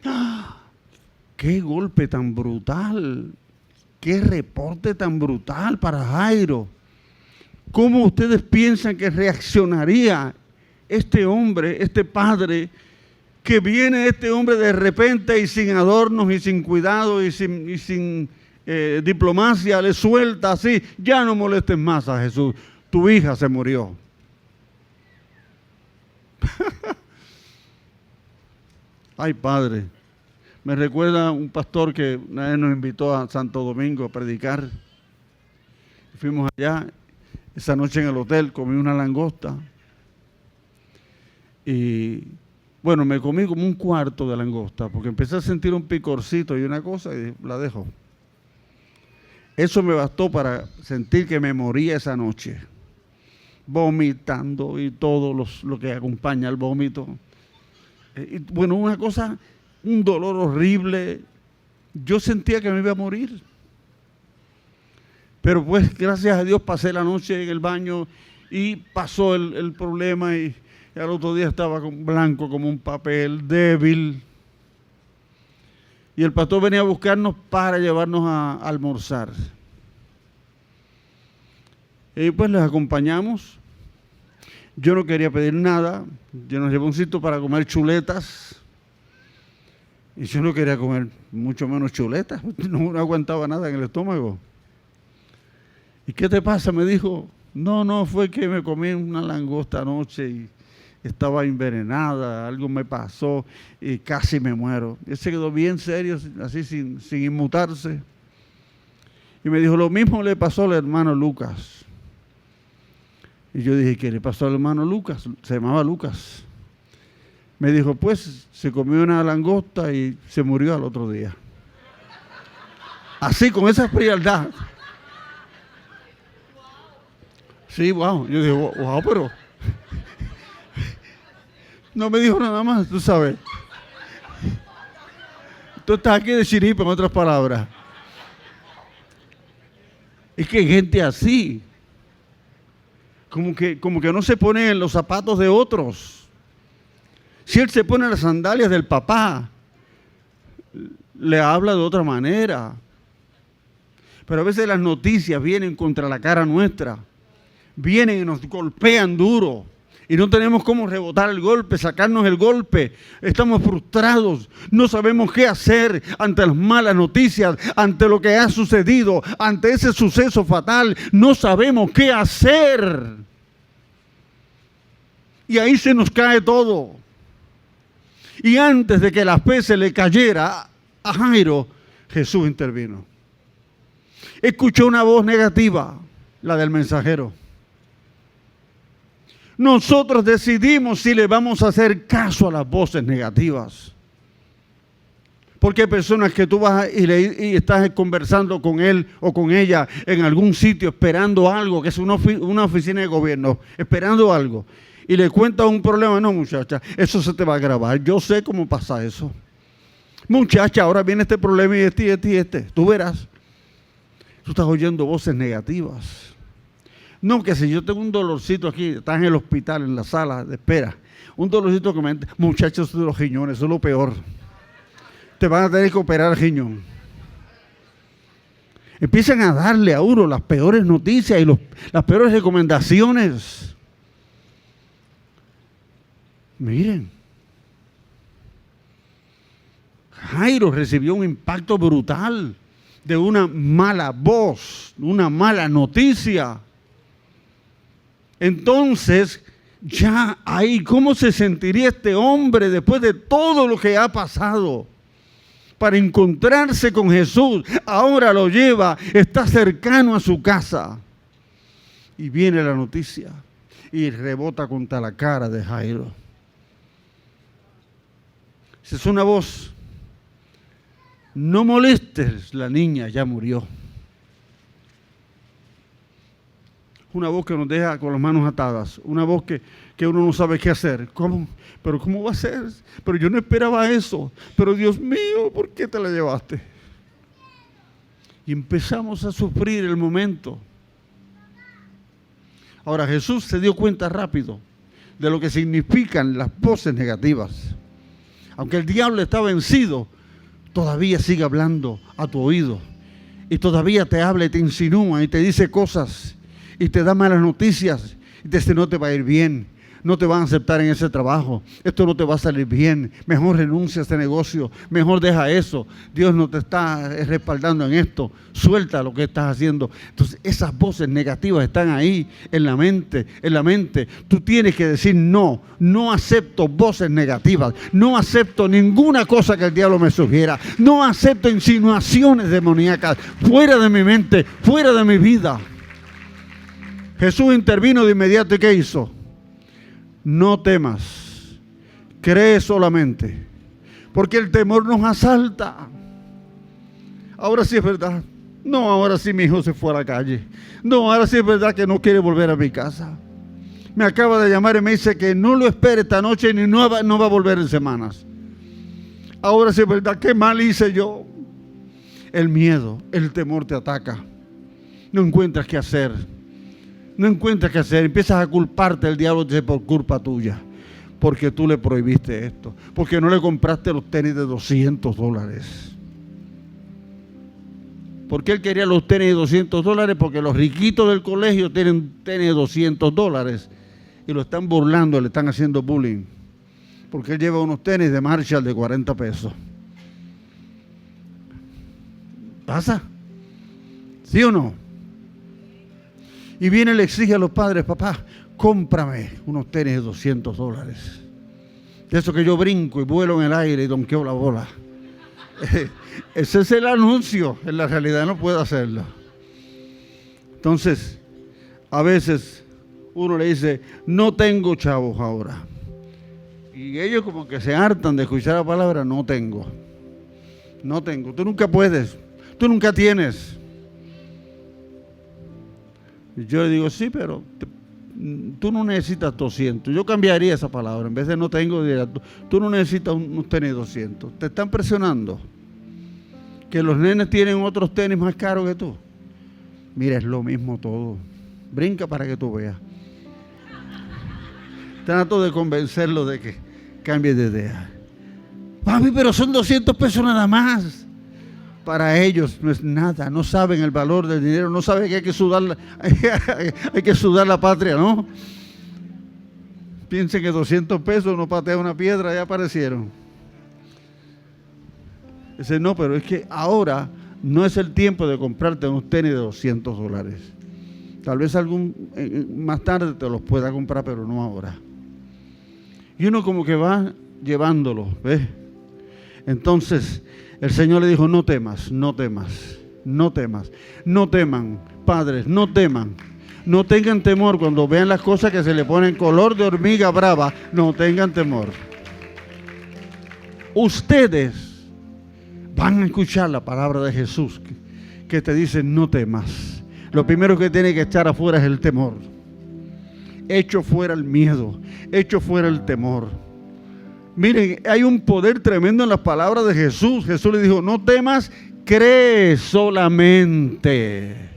¡Ah! ¡Qué golpe tan brutal! ¡Qué reporte tan brutal para Jairo! ¿Cómo ustedes piensan que reaccionaría este hombre, este padre, que viene este hombre de repente y sin adornos y sin cuidado y sin diplomacia, le suelta así, ya no molestes más a Jesús, tu hija se murió? Ay, padre, me recuerda un pastor que una vez nos invitó a Santo Domingo a predicar. Fuimos allá, esa noche en el hotel comí una langosta y bueno, me comí como un cuarto de langosta porque empecé a sentir un picorcito y una cosa y la dejo. Eso me bastó para sentir que me moría esa noche, vomitando y todo lo que acompaña al vómito. Y bueno, una cosa, un dolor horrible. Yo sentía que me iba a morir. Pero pues gracias a Dios pasé la noche en el baño y pasó el problema y al otro día estaba blanco como un papel, débil. Y el pastor venía a buscarnos para llevarnos a almorzar. Y pues les acompañamos. Yo no quería pedir nada. Yo nos llevé un sitio para comer chuletas. Y yo no quería comer mucho menos chuletas. No aguantaba nada en el estómago. ¿Y qué te pasa? Me dijo. No, fue que me comí una langosta anoche y estaba envenenada, algo me pasó y casi me muero. Él se quedó bien serio, así sin inmutarse. Y me dijo, lo mismo le pasó al hermano Lucas. Y yo dije, ¿qué le pasó al hermano Lucas? Se llamaba Lucas. Me dijo, pues se comió una langosta y se murió al otro día. Así, con esa frialdad. Sí, wow. Yo dije, wow, pero... No me dijo nada más, tú sabes. Tú estás aquí de chiripa, en otras palabras. Es que hay gente así. Como que no se pone en los zapatos de otros. Si él se pone en las sandalias del papá, le habla de otra manera. Pero a veces las noticias vienen contra la cara nuestra. Vienen y nos golpean duro. Y no tenemos cómo rebotar el golpe, sacarnos el golpe. Estamos frustrados, no sabemos qué hacer ante las malas noticias, ante lo que ha sucedido, ante ese suceso fatal. No sabemos qué hacer. Y ahí se nos cae todo. Y antes de que la fe se le cayera a Jairo, Jesús intervino. Escuchó una voz negativa. la del mensajero. Nosotros decidimos si le vamos a hacer caso a las voces negativas. Porque hay personas que tú vas y estás conversando con él o con ella en algún sitio esperando algo, que es una oficina de gobierno, esperando algo. Y le cuentas un problema. No, muchacha, eso se te va a grabar. Yo sé cómo pasa eso. Muchacha, ahora viene este problema y este. Tú verás. Tú estás oyendo voces negativas. No, que si yo tengo un dolorcito aquí, estás en el hospital, en la sala de espera. Un dolorcito que me entra. Muchachos de los riñones, eso es lo peor. Te van a tener que operar el riñón. Empiezan a darle a uno las peores noticias y las peores recomendaciones. Miren, Jairo recibió un impacto brutal de una mala voz, una mala noticia. Entonces, ya ahí, ¿cómo se sentiría este hombre después de todo lo que ha pasado? Para encontrarse con Jesús, ahora lo lleva, está cercano a su casa. Y viene la noticia y rebota contra la cara de Jairo. Esa es una voz. No molestes, la niña ya murió. Una voz que nos deja con las manos atadas. Una voz que uno no sabe qué hacer. ¿Cómo? ¿Pero cómo va a ser? Pero yo no esperaba eso. Pero Dios mío, ¿por qué te la llevaste? Y empezamos a sufrir el momento. Ahora Jesús se dio cuenta rápido de lo que significan las voces negativas. Aunque el diablo está vencido, todavía sigue hablando a tu oído. Y todavía te habla y te insinúa y te dice cosas. Y te da malas noticias. Y te dice, no te va a ir bien. No te van a aceptar en ese trabajo. Esto no te va a salir bien. Mejor renuncia a este negocio. Mejor deja eso. Dios no te está respaldando en esto. Suelta lo que estás haciendo. Entonces esas voces negativas están ahí en la mente. Tú tienes que decir no. No acepto voces negativas. No acepto ninguna cosa que el diablo me sugiera. No acepto insinuaciones demoníacas. Fuera de mi mente. Fuera de mi vida. Jesús intervino de inmediato. ¿Y qué hizo? No temas, cree solamente, porque el temor nos asalta. Ahora sí es verdad. No, ahora sí mi hijo se fue a la calle. No, ahora sí es verdad que no quiere volver a mi casa. Me acaba de llamar y me dice que no lo espere esta noche ni no va a volver en semanas. Ahora sí es verdad, qué mal hice yo. El miedo, el temor te ataca. No encuentras qué hacer. No encuentras qué hacer, empiezas a culparte, el diablo dice por culpa tuya, porque tú le prohibiste esto, porque no le compraste los tenis de $200. ¿Por qué él quería los tenis de $200? Porque los riquitos del colegio tienen tenis de $200 y lo están burlando, le están haciendo bullying, porque él lleva unos tenis de Marshall de 40 pesos. ¿Pasa? ¿Sí o no? Y viene y le exige a los padres, papá, cómprame unos tenis de $200. De eso que yo brinco y vuelo en el aire y donqueo la bola. Ese es el anuncio, en la realidad no puedo hacerlo. Entonces, a veces uno le dice, no tengo chavos ahora. Y ellos como que se hartan de escuchar la palabra, no tengo. No tengo, tú nunca puedes, tú nunca tienes. Yo le digo, sí, pero tú no necesitas 200. Yo cambiaría esa palabra. En vez de no tengo, diría, tú no necesitas unos tenis 200. Te están presionando. Que los nenes tienen otros tenis más caros que tú. Mira, es lo mismo todo. Brinca para que tú veas. Trato de convencerlo de que cambie de idea. Papi, pero son 200 pesos nada más. Para ellos no es nada, no saben el valor del dinero, no saben que hay que sudar la patria, ¿no? Piensen que 200 pesos no patea una piedra, ya aparecieron. Dice, no, pero es que ahora no es el tiempo de comprarte unos tenis de $200. Tal vez más tarde te los pueda comprar, pero no ahora. Y uno como que va llevándolo, ¿ves? Entonces el Señor le dijo, no temas, no temas, no temas, no teman, padres, no teman, No tengan temor cuando vean las cosas que se le ponen color de hormiga brava. No tengan temor. Ustedes van a escuchar la palabra de Jesús que te dice no temas. Lo primero que tiene que echar afuera es el temor. Echo fuera el miedo. Echo fuera el temor. Miren, hay un poder tremendo en las palabras de Jesús. Jesús le dijo, no temas, cree solamente.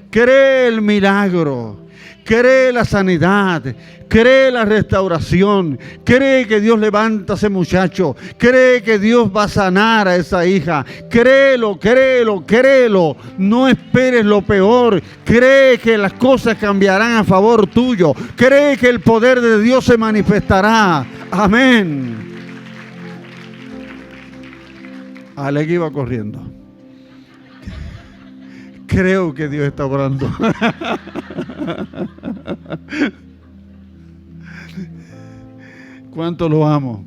Cree el milagro, cree la sanidad, cree la restauración, cree que Dios levanta a ese muchacho, cree que Dios va a sanar a esa hija, créelo, créelo, créelo, no esperes lo peor, cree que las cosas cambiarán a favor tuyo, cree que el poder de Dios se manifestará, amén. Ale que iba corriendo. Creo que Dios está obrando. ¿Cuánto lo amo?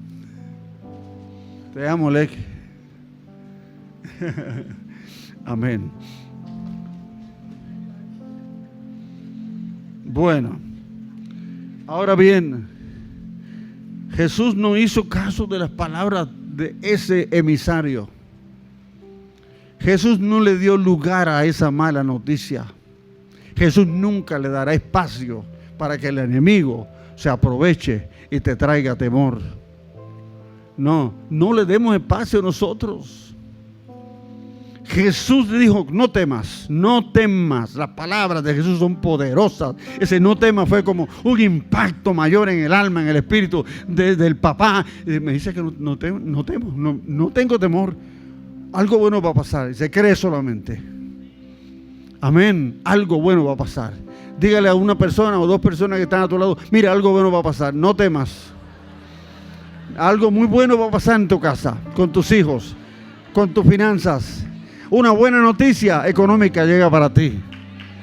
Te amo, Leque. Amén. Bueno, ahora bien, Jesús no hizo caso de las palabras de ese emisario. Jesús no le dio lugar a esa mala noticia. Jesús nunca le dará espacio para que el enemigo se aproveche y te traiga temor. No, no le demos espacio a nosotros. Jesús dijo, no temas, no temas. Las palabras de Jesús son poderosas. Ese no temas fue como un impacto mayor en el alma, en el espíritu del papá. Me dice que no temo, no tengo temor. Algo bueno va a pasar, se cree solamente. Amén, algo bueno va a pasar. Dígale a una persona o dos personas que están a tu lado, mira, algo bueno va a pasar, no temas. Algo muy bueno va a pasar en tu casa, con tus hijos, con tus finanzas. Una buena noticia económica llega para ti.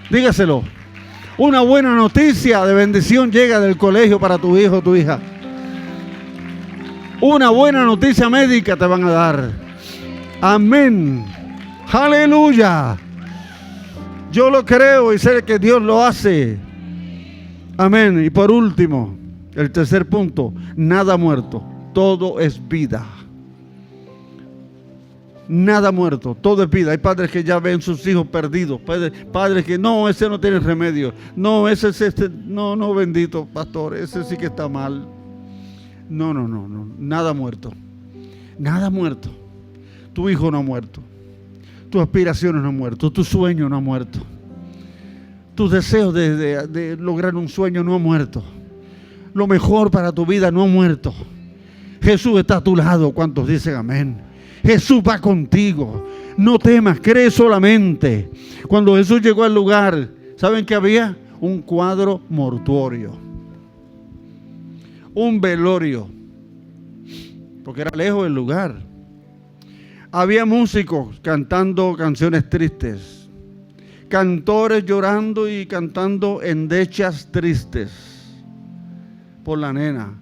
Dígaselo. Una buena noticia de bendición llega del colegio para tu hijo o tu hija. Una buena noticia médica te van a dar. Amén. Aleluya. Yo lo creo y sé que Dios lo hace. Amén. Y por último, el tercer punto, nada muerto, todo es vida. Nada muerto, todo es vida. Hay padres que ya ven sus hijos perdidos. Padres que no, ese no tiene remedio. No, ese es este. No, bendito pastor, ese sí que está mal. No, nada muerto. Nada muerto. Tu hijo no ha muerto. Tus aspiraciones no han muerto. Tu sueño no ha muerto. Tus deseos de lograr un sueño no han muerto. Lo mejor para tu vida no ha muerto. Jesús está a tu lado. ¿Cuántos dicen amén? Jesús va contigo. No temas, cree solamente. Cuando Jesús llegó al lugar, ¿saben qué había? Un cuadro mortuorio. Un velorio. Porque era lejos del lugar. Había músicos cantando canciones tristes, cantores llorando y cantando endechas tristes por la nena,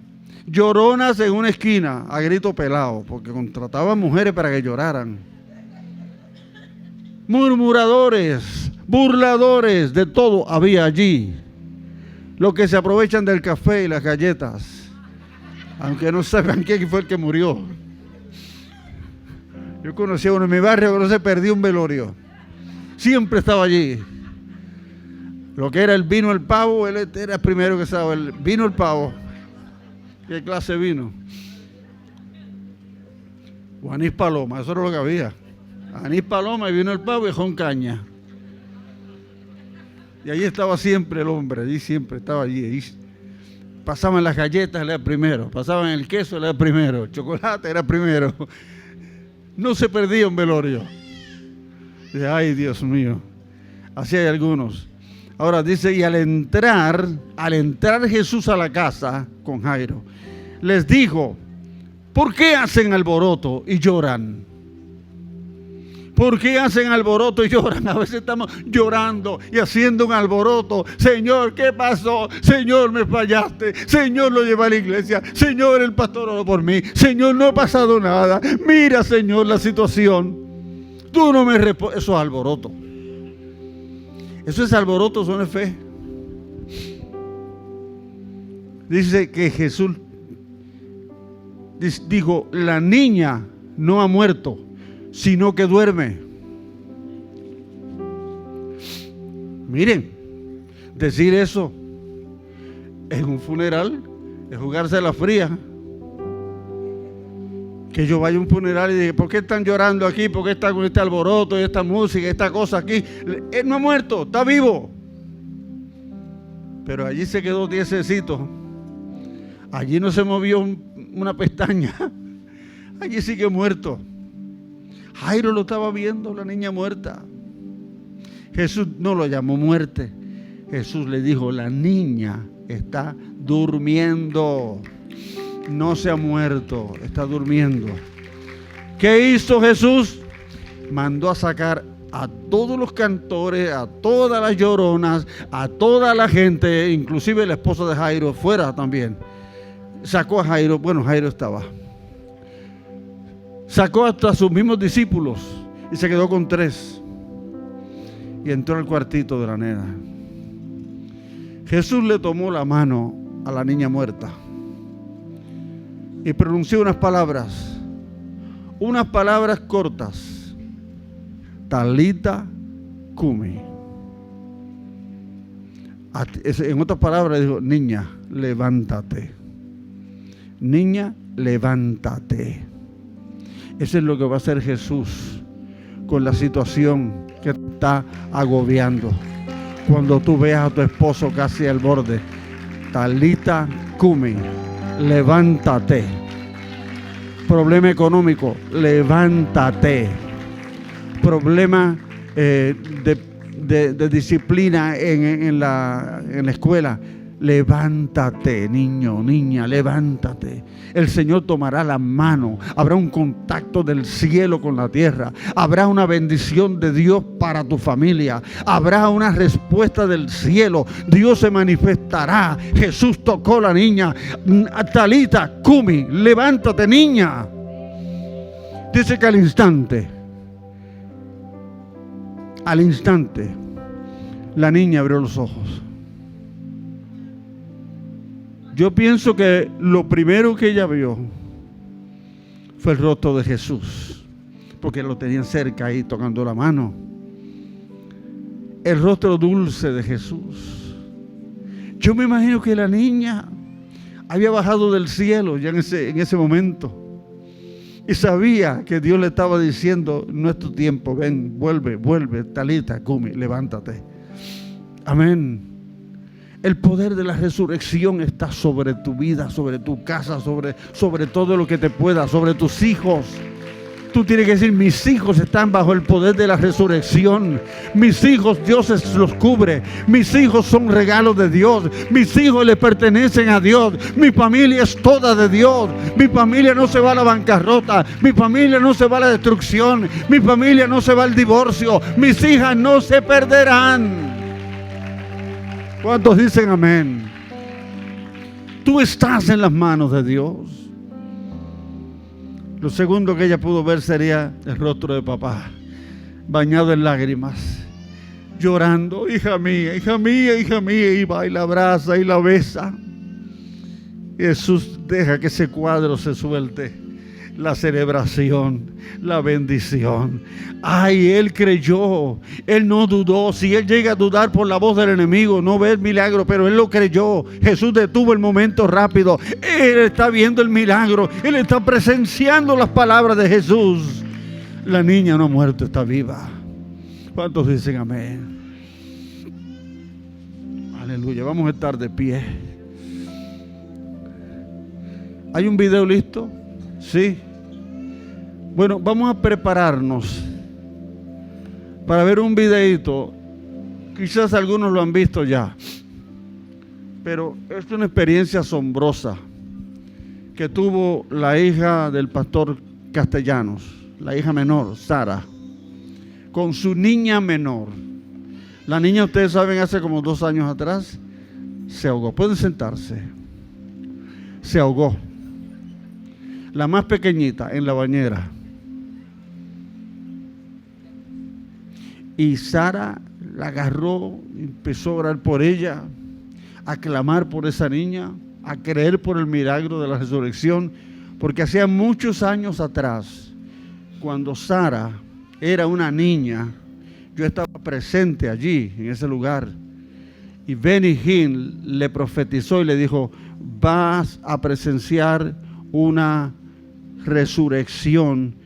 lloronas en una esquina a grito pelado, porque contrataban mujeres para que lloraran, murmuradores, burladores, de todo había allí, los que se aprovechan del café y las galletas, aunque no sepan quién fue el que murió. Yo conocí a uno en mi barrio que no se perdió un velorio. Siempre estaba allí. Lo que era el vino, el pavo, él era el primero que sabía. El vino, el pavo. ¿Qué clase de vino? O anís paloma, eso era lo que había. Anís paloma y vino el pavo y con caña. Y allí estaba siempre el hombre, allí siempre estaba allí. Pasaban las galletas, él era el primero. Pasaban el queso, él era el primero. El chocolate era el primero. No se perdía un velorio. Dice, ay, Dios mío. Así hay algunos. Ahora dice, y al entrar Jesús a la casa con Jairo, les dijo, ¿por qué hacen alboroto y lloran? ¿Por qué hacen alboroto y lloran? A veces estamos llorando y haciendo un alboroto. Señor, ¿qué pasó? Señor, me fallaste. Señor, lo llevé a la iglesia. Señor, el pastor oró por mí. Señor, no ha pasado nada. Mira, Señor, la situación. Tú no me respondes. Eso es alboroto. Eso es alboroto, eso no es fe. Dice que Jesús dijo, la niña no ha muerto, sino que duerme. Miren, decir eso en un funeral es jugarse a la fría. Que yo vaya a un funeral y diga, ¿por qué están llorando aquí? ¿Por qué está con este alboroto y esta música, esta cosa aquí? Él no ha muerto, está vivo. Pero allí se quedó tiesecito. Allí no se movió una pestaña. Allí sigue muerto. Jairo lo estaba viendo, la niña muerta. Jesús no lo llamó muerte. Jesús le dijo, la niña está durmiendo. No se ha muerto, está durmiendo. ¿Qué hizo Jesús? Mandó a sacar a todos los cantores, a todas las lloronas, a toda la gente, inclusive la esposa de Jairo, fuera también. Sacó a Jairo, bueno, Jairo estaba. Sacó hasta sus mismos discípulos y se quedó con 3. Y entró al cuartito de la nena. Jesús le tomó la mano a la niña muerta y pronunció unas palabras cortas. Talita cumi. En otras palabras dijo, niña, levántate. Niña, levántate. Eso es lo que va a hacer Jesús con la situación que te está agobiando. Cuando tú veas a tu esposo casi al borde, talita cumi, levántate. Problema económico, levántate. Problema de disciplina en la escuela, levántate, niño, niña, levántate. El Señor tomará la mano, habrá un contacto del cielo con la tierra, habrá una bendición de Dios para tu familia, habrá una respuesta del cielo, Dios se manifestará. Jesús tocó a la niña, talita cumi, levántate, niña. Dice que al instante, la niña abrió los ojos. Yo pienso que lo primero que ella vio fue el rostro de Jesús, porque lo tenían cerca ahí tocando la mano. El rostro dulce de Jesús. Yo me imagino que la niña había bajado del cielo ya en ese momento y sabía que Dios le estaba diciendo, no es tu tiempo, ven, vuelve, talita cumi, levántate. Amén. El poder de la resurrección está sobre tu vida, sobre tu casa, sobre todo lo que te pueda, sobre tus hijos. Tú tienes que decir, mis hijos están bajo el poder de la resurrección. Mis hijos, Dios los cubre. Mis hijos son regalos de Dios. Mis hijos le pertenecen a Dios. Mi familia es toda de Dios. Mi familia no se va a la bancarrota. Mi familia no se va a la destrucción. Mi familia no se va al divorcio. Mis hijas no se perderán. ¿Cuántos dicen amén? Tú estás en las manos de Dios. Lo segundo que ella pudo ver sería el rostro de papá, bañado en lágrimas, llorando, hija mía, hija mía, hija mía, y va y la abraza y la besa. Jesús deja que ese cuadro se suelte. La celebración, la bendición. Ay, él creyó, él no dudó. Si él llega a dudar por la voz del enemigo, no ve el milagro, pero él lo creyó. Jesús detuvo el momento rápido. Él está viendo el milagro, él está presenciando las palabras de Jesús. La niña no ha muerto, está viva. ¿Cuántos dicen amén? Aleluya, vamos a estar de pie. ¿Hay un video listo? Sí. Bueno, vamos a prepararnos para ver un videito. Quizás algunos lo han visto ya, pero es una experiencia asombrosa que tuvo la hija del pastor Castellanos, la hija menor, Sara, con su niña menor. La niña, ustedes saben, hace como 2 años atrás se ahogó. Pueden sentarse. Se ahogó. La más pequeñita en la bañera. Y Sara la agarró, empezó a orar por ella, a clamar por esa niña, a creer por el milagro de la resurrección, porque hacía muchos años atrás, cuando Sara era una niña, yo estaba presente allí, en ese lugar, y Benny Hinn le profetizó y le dijo: vas a presenciar una resurrección,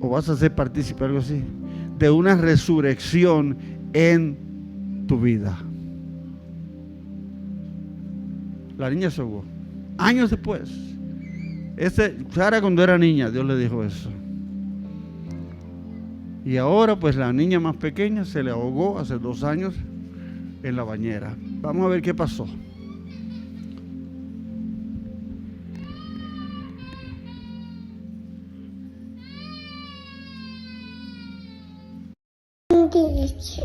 o vas a ser partícipe, algo así, de una resurrección en tu vida. La niña se ahogó. Años después, Sara cuando era niña, Dios le dijo eso. Y ahora pues la niña más pequeña se le ahogó hace 2 años en la bañera. Vamos a ver qué pasó.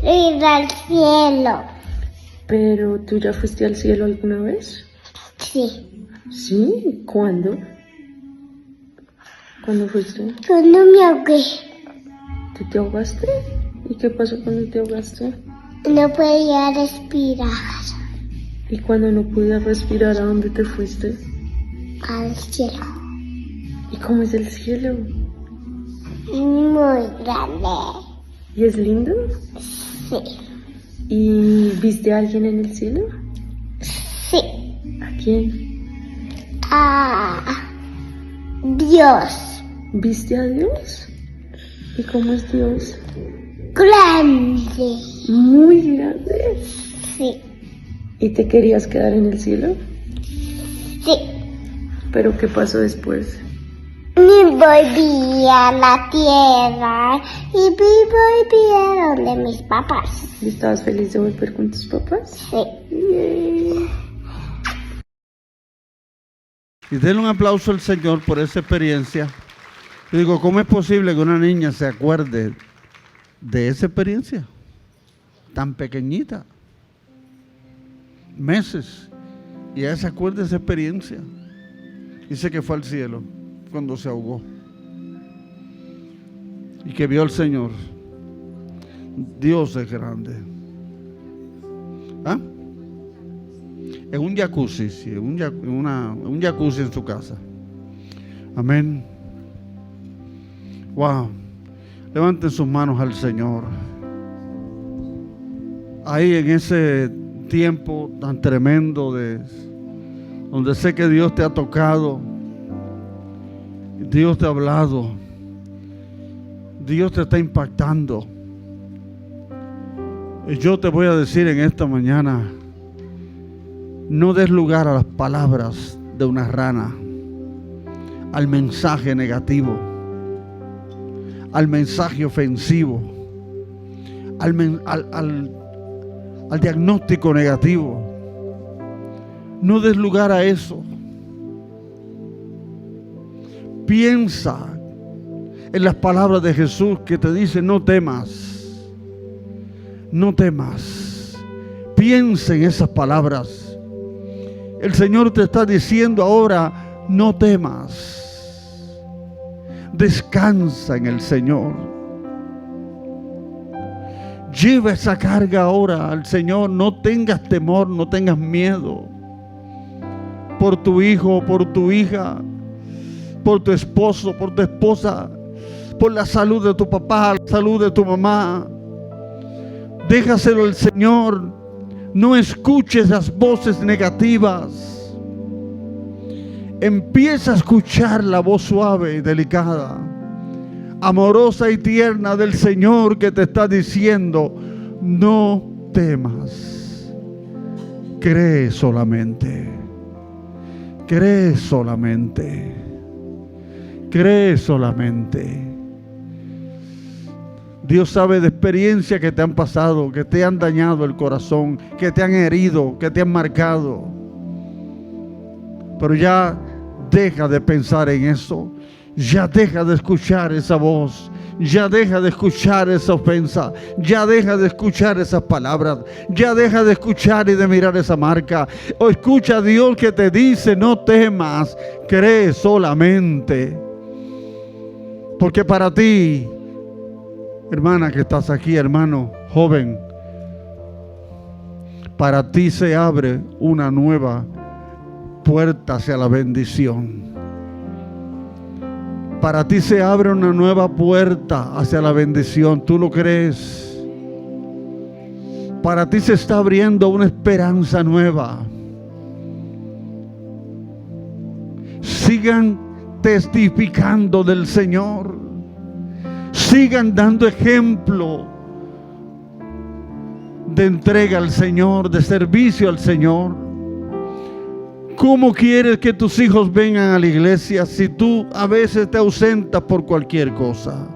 Ir al cielo. ¿Pero tú ya fuiste al cielo alguna vez? Sí. ¿Sí? ¿Cuándo? ¿Cuándo fuiste? Cuando me ahogué. ¿Tú te ahogaste? ¿Y qué pasó cuando te ahogaste? No podía respirar. ¿Y cuando no podías respirar, a dónde te fuiste? Al cielo. ¿Y cómo es el cielo? Muy grande. ¿Y es lindo? Sí. ¿Y viste a alguien en el cielo? Sí. ¿A quién? Dios. ¿Viste a Dios? ¿Y cómo es Dios? Grande. Muy grande. Sí. ¿Y te querías quedar en el cielo? Sí. ¿Pero qué pasó después? Me volví a la tierra y volví a donde mis papás. ¿Y estabas feliz de volver con tus papás? Sí. Y denle un aplauso al Señor por esa experiencia. Yo digo, ¿cómo es posible que una niña se acuerde de esa experiencia? Tan pequeñita. Meses. Y ella se acuerda de esa experiencia. Dice que fue al cielo cuando se ahogó. Y que vio al Señor. Dios es grande. ¿Ah? En un jacuzzi, sí, un jacuzzi en su casa. Amén. Wow. Levanten sus manos al Señor. Ahí en ese tiempo tan tremendo donde sé que Dios te ha tocado, Dios te ha hablado, Dios te está impactando. Y yo te voy a decir en esta mañana: no des lugar a las palabras de una rana, al mensaje negativo, al mensaje ofensivo, al diagnóstico negativo. No des lugar a eso. Piensa en las palabras de Jesús que te dice: no temas, no temas. Piensa en esas palabras. El Señor te está diciendo ahora: no temas. Descansa en el Señor. Lleva esa carga ahora al Señor. No tengas temor, no tengas miedo. Por tu hijo, por tu hija, por tu esposo, por tu esposa, por la salud de tu papá, la salud de tu mamá. Déjaselo al Señor. No escuches las voces negativas. Empieza a escuchar la voz suave y delicada, amorosa y tierna del Señor, que te está diciendo: no temas. Cree solamente. Cree solamente. Cree solamente. Dios sabe de experiencias que te han pasado, que te han dañado el corazón, que te han herido, que te han marcado. Pero ya deja de pensar en eso. Ya deja de escuchar esa voz. Ya deja de escuchar esa ofensa. Ya deja de escuchar esas palabras. Ya deja de escuchar y de mirar esa marca. O escucha a Dios que te dice: no temas, cree solamente. Porque para ti, hermana que estás aquí, hermano joven, para ti se abre una nueva puerta hacia la bendición. Para ti se abre una nueva puerta hacia la bendición. ¿Tú lo crees? Para ti se está abriendo una esperanza nueva. Sigan testificando del Señor. Sigan dando ejemplo de entrega al Señor, de servicio al Señor. ¿Cómo quieres que tus hijos vengan a la iglesia si tú a veces te ausentas por cualquier cosa?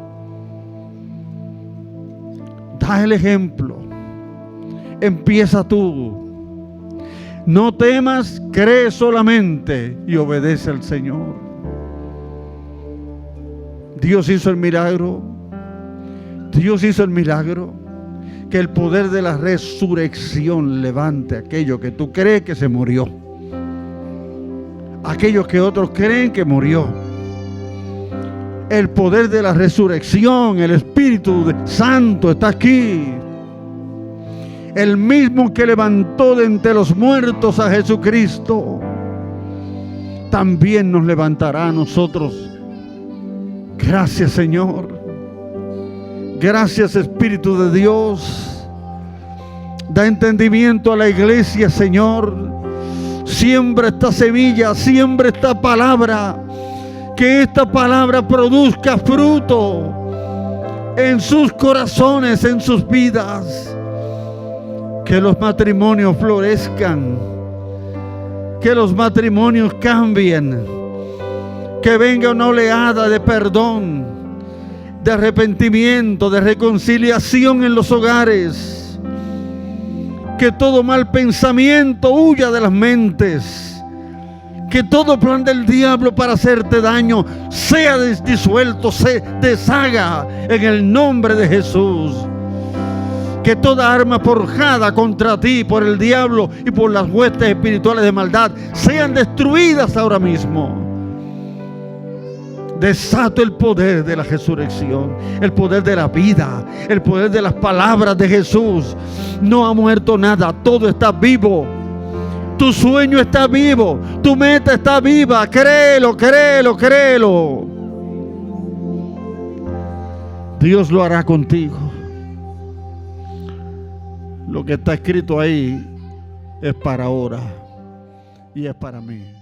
Da el ejemplo. Empieza tú. No temas, cree solamente y obedece al Señor. Dios hizo el milagro. Dios hizo el milagro. Que el poder de la resurrección levante aquello que tú crees que se murió. Aquellos que otros creen que murió. El poder de la resurrección, el Espíritu Santo está aquí. El mismo que levantó de entre los muertos a Jesucristo, también nos levantará a nosotros. Gracias, Señor. Gracias, Espíritu de Dios. Da entendimiento a la iglesia, Señor. Siembra esta semilla, siembra esta palabra. Que esta palabra produzca fruto en sus corazones, en sus vidas. Que los matrimonios florezcan. Que los matrimonios cambien. Que venga una oleada de perdón, de arrepentimiento, de reconciliación en los hogares. Que todo mal pensamiento huya de las mentes. Que todo plan del diablo para hacerte daño sea disuelto, se deshaga en el nombre de Jesús. Que toda arma forjada contra ti por el diablo y por las huestes espirituales de maldad sean destruidas ahora mismo. Desato el poder de la resurrección, el poder de la vida, el poder de las palabras de Jesús. No ha muerto nada, todo está vivo. Tu sueño está vivo, tu meta está viva. Créelo, créelo, créelo. Dios lo hará contigo. Lo que está escrito ahí es para ahora y es para mí.